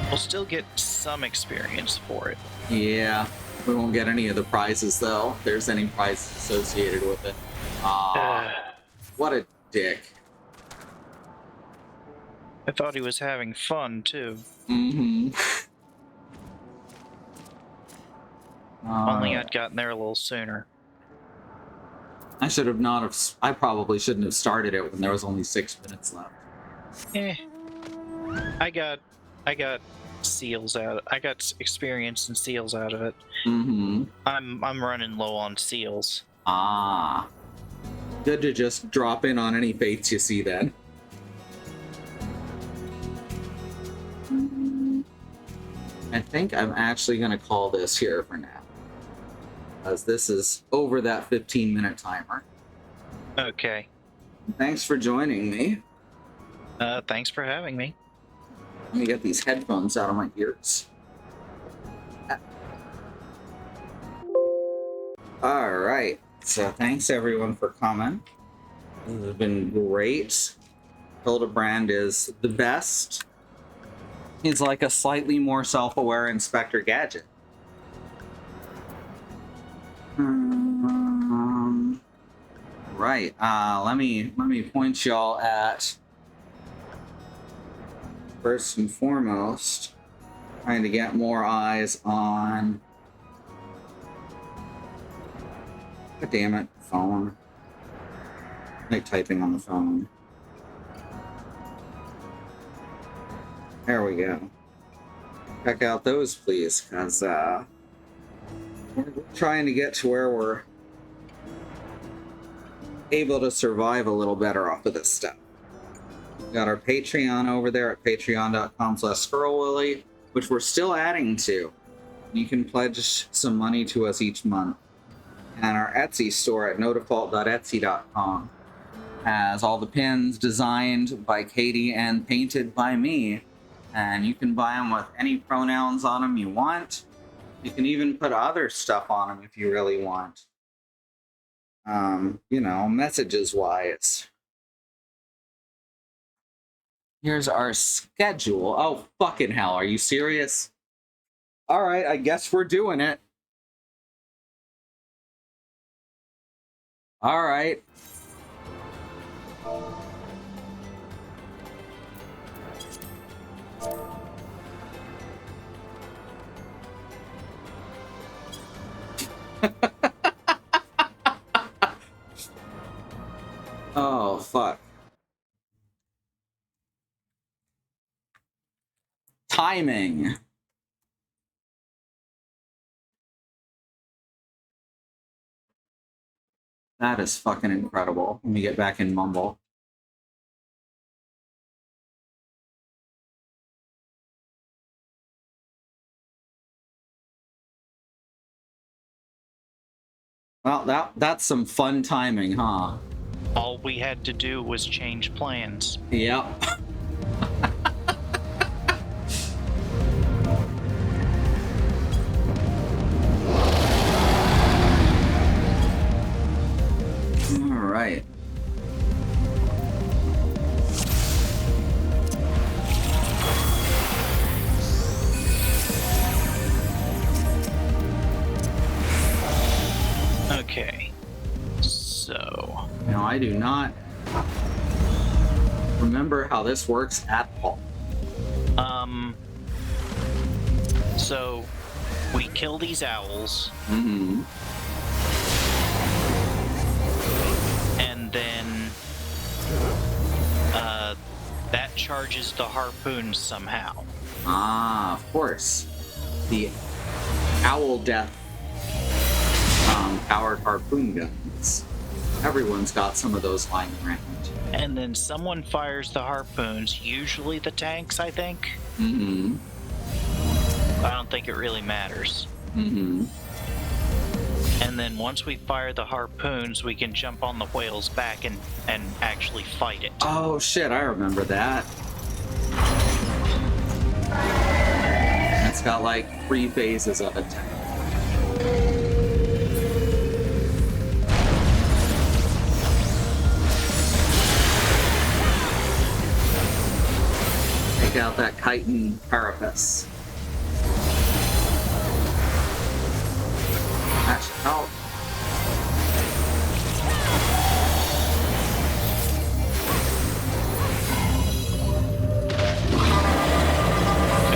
We'll still get some experience for it. Yeah. We won't get any of the prizes though. If there's any prizes associated with it. What a dick. I thought he was having fun too. Mm-hmm. Only I'd gotten there a little sooner. I should have not have. I probably shouldn't have started it when there was only 6 minutes left. Eh. I got seals out. I got experience and seals out of it. Mm-hmm. I'm running low on seals. Ah. Good to just drop in on any fates you see then. I think I'm actually going to call this here for now, as this is over that 15-minute timer. Okay. Thanks for joining me. Thanks for having me. Let me get these headphones out of my ears. All right. So thanks everyone for coming. This has been great. Hildibrand is the best. He's like a slightly more self-aware Inspector Gadget. Right. Let me point y'all at, first and foremost, trying to get more eyes on. God damn it, phone. I like typing on the phone. There we go. Check out those, please, because we're trying to get to where we're able to survive a little better off of this stuff. We got our Patreon over there at patreon.com/SquirrelWilly, which we're still adding to. You can pledge some money to us each month. And our Etsy store at nodefault.etsy.com has all the pins designed by Katie and painted by me. And you can buy them with any pronouns on them you want. You can even put other stuff on them if you really want. You know, messages-wise. Here's our schedule. Oh, fucking hell, are you serious? All right, I guess we're doing it. All right. Oh, fuck. Timing. That is fucking incredible. Let me get back in Mumble. Well, that's some fun timing, huh? All we had to do was change plans. Yep. All right. Okay. So. Now, I do not remember how this works at all. So we kill these owls. Mm-hmm. And then that charges the harpoons somehow. Ah, of course. The owl death powered harpoon guns. Everyone's got some of those lying around. And then someone fires the harpoons, usually the tanks, I think. Mm-hmm. I don't think it really matters. Mm-hmm. And then once we fire the harpoons, we can jump on the whale's back and actually fight it. Oh shit, I remember that. It's got like 3 phases of attack. Take out that chitin carapace. That should help.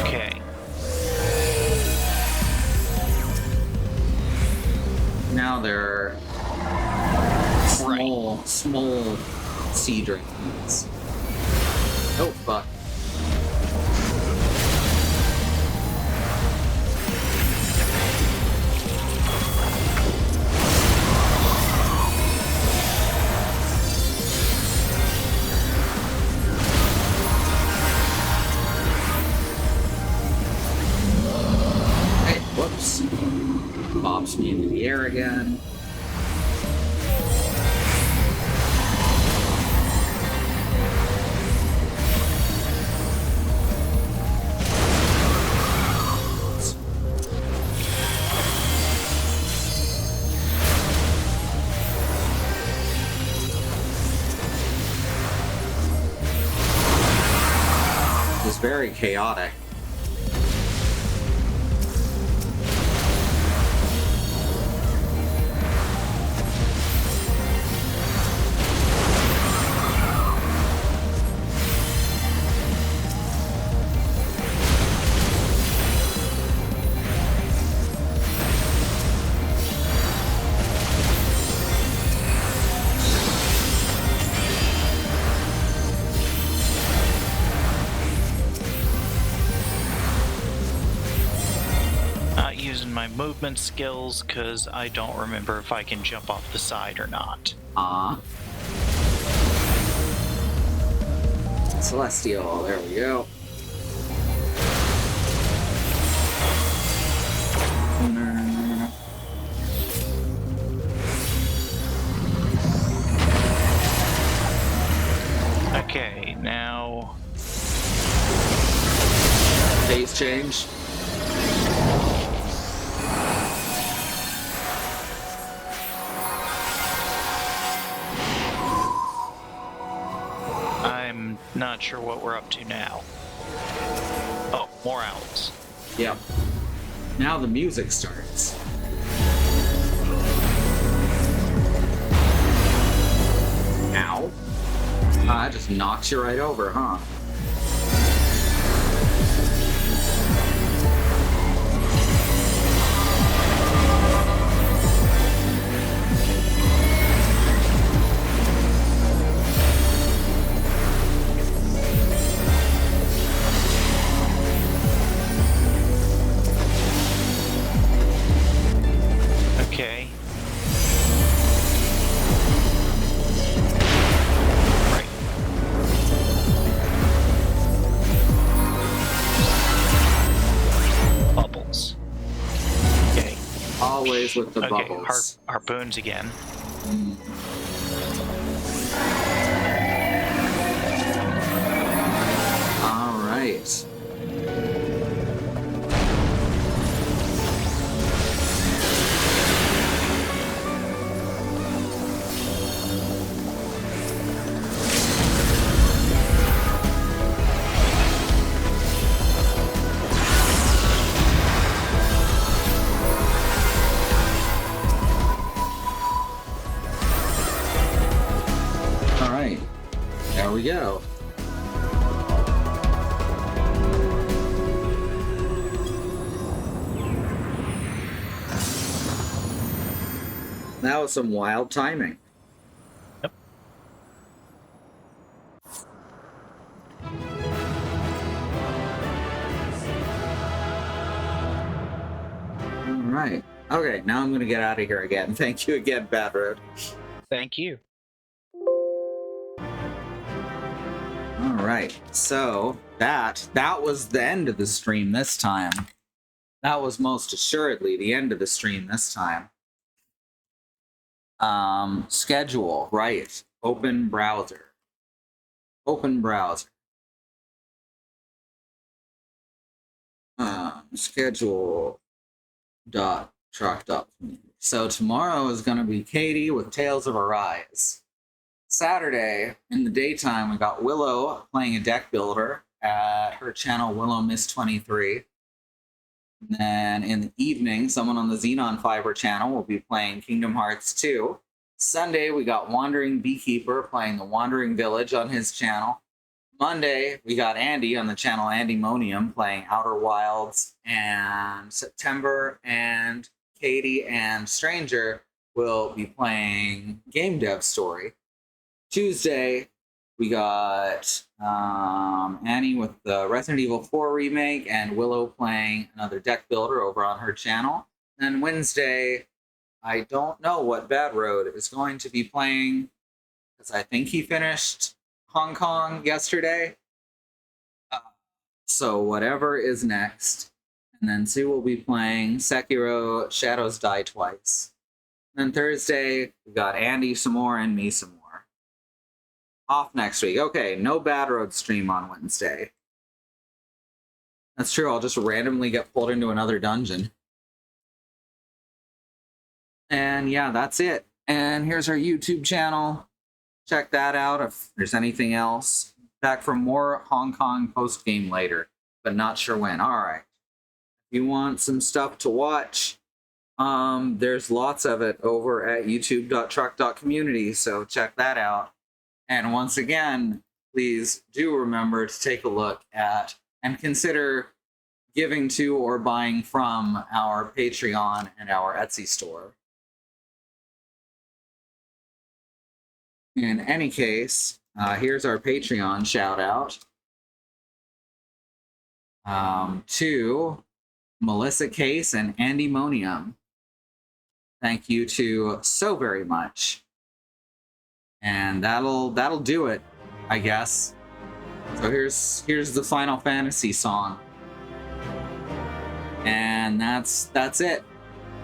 Okay. Now they're small sea dragons. Oh fuck. Hey, whoops. Bobs me into the air again. It's very chaotic. Not using my movement skills because I don't remember if I can jump off the side or not. Celestial, there we go. Okay, now Phase change. I'm not sure what we're up to now. Oh, more owls. Yep. Now the music starts. Ow. That just knocks you right over, huh? those with the Okay, bubbles. harpoons again. All right. All right. There we go. That was some wild timing. Yep. All right. Okay, now I'm gonna get out of here again. Thank you again, Bad Road. Thank you. All right. So that was the end of the stream this time. That was most assuredly the end of the stream this time. Schedule, right. Open browser. Open browser. Schedule dot truck dot community. So tomorrow is going to be Katie with Tales of Arise. Saturday in the daytime we got Willow playing a deck builder at her channel Willow Miss 23. And then in the evening, someone on the Xenon Fiber channel will be playing Kingdom Hearts 2. Sunday, we got Wandering Beekeeper playing the Wandering Village on his channel. Monday, we got Andy on the channel Andymonium playing Outer Wilds. And September and Katie and Stranger will be playing Game Dev Story. Tuesday, we got Annie with the Resident Evil 4 remake and Willow playing another deck builder over on her channel. And Wednesday, I don't know what Bad Road is going to be playing because I think he finished Hong Kong yesterday. So whatever is next. And then Sue will be playing Sekiro Shadows Die Twice. And then Thursday, we got Andy some more and me some more. Off next week. Okay, no Bad Road stream on Wednesday. That's true, I'll just randomly get pulled into another dungeon. And yeah, that's it. And here's our YouTube channel. Check that out if there's anything else. Back for more Hong Kong post-game later, but not sure when. Alright. If you want some stuff to watch, there's lots of it over at youtube.truck.community, so check that out. And once again, please do remember to take a look at and consider giving to or buying from our Patreon and our Etsy store. In any case, here's our Patreon shout out to Melissa Case and Andymonium. Thank you to so very much. And that'll do it, I guess. So here's the Final Fantasy song. And that's it.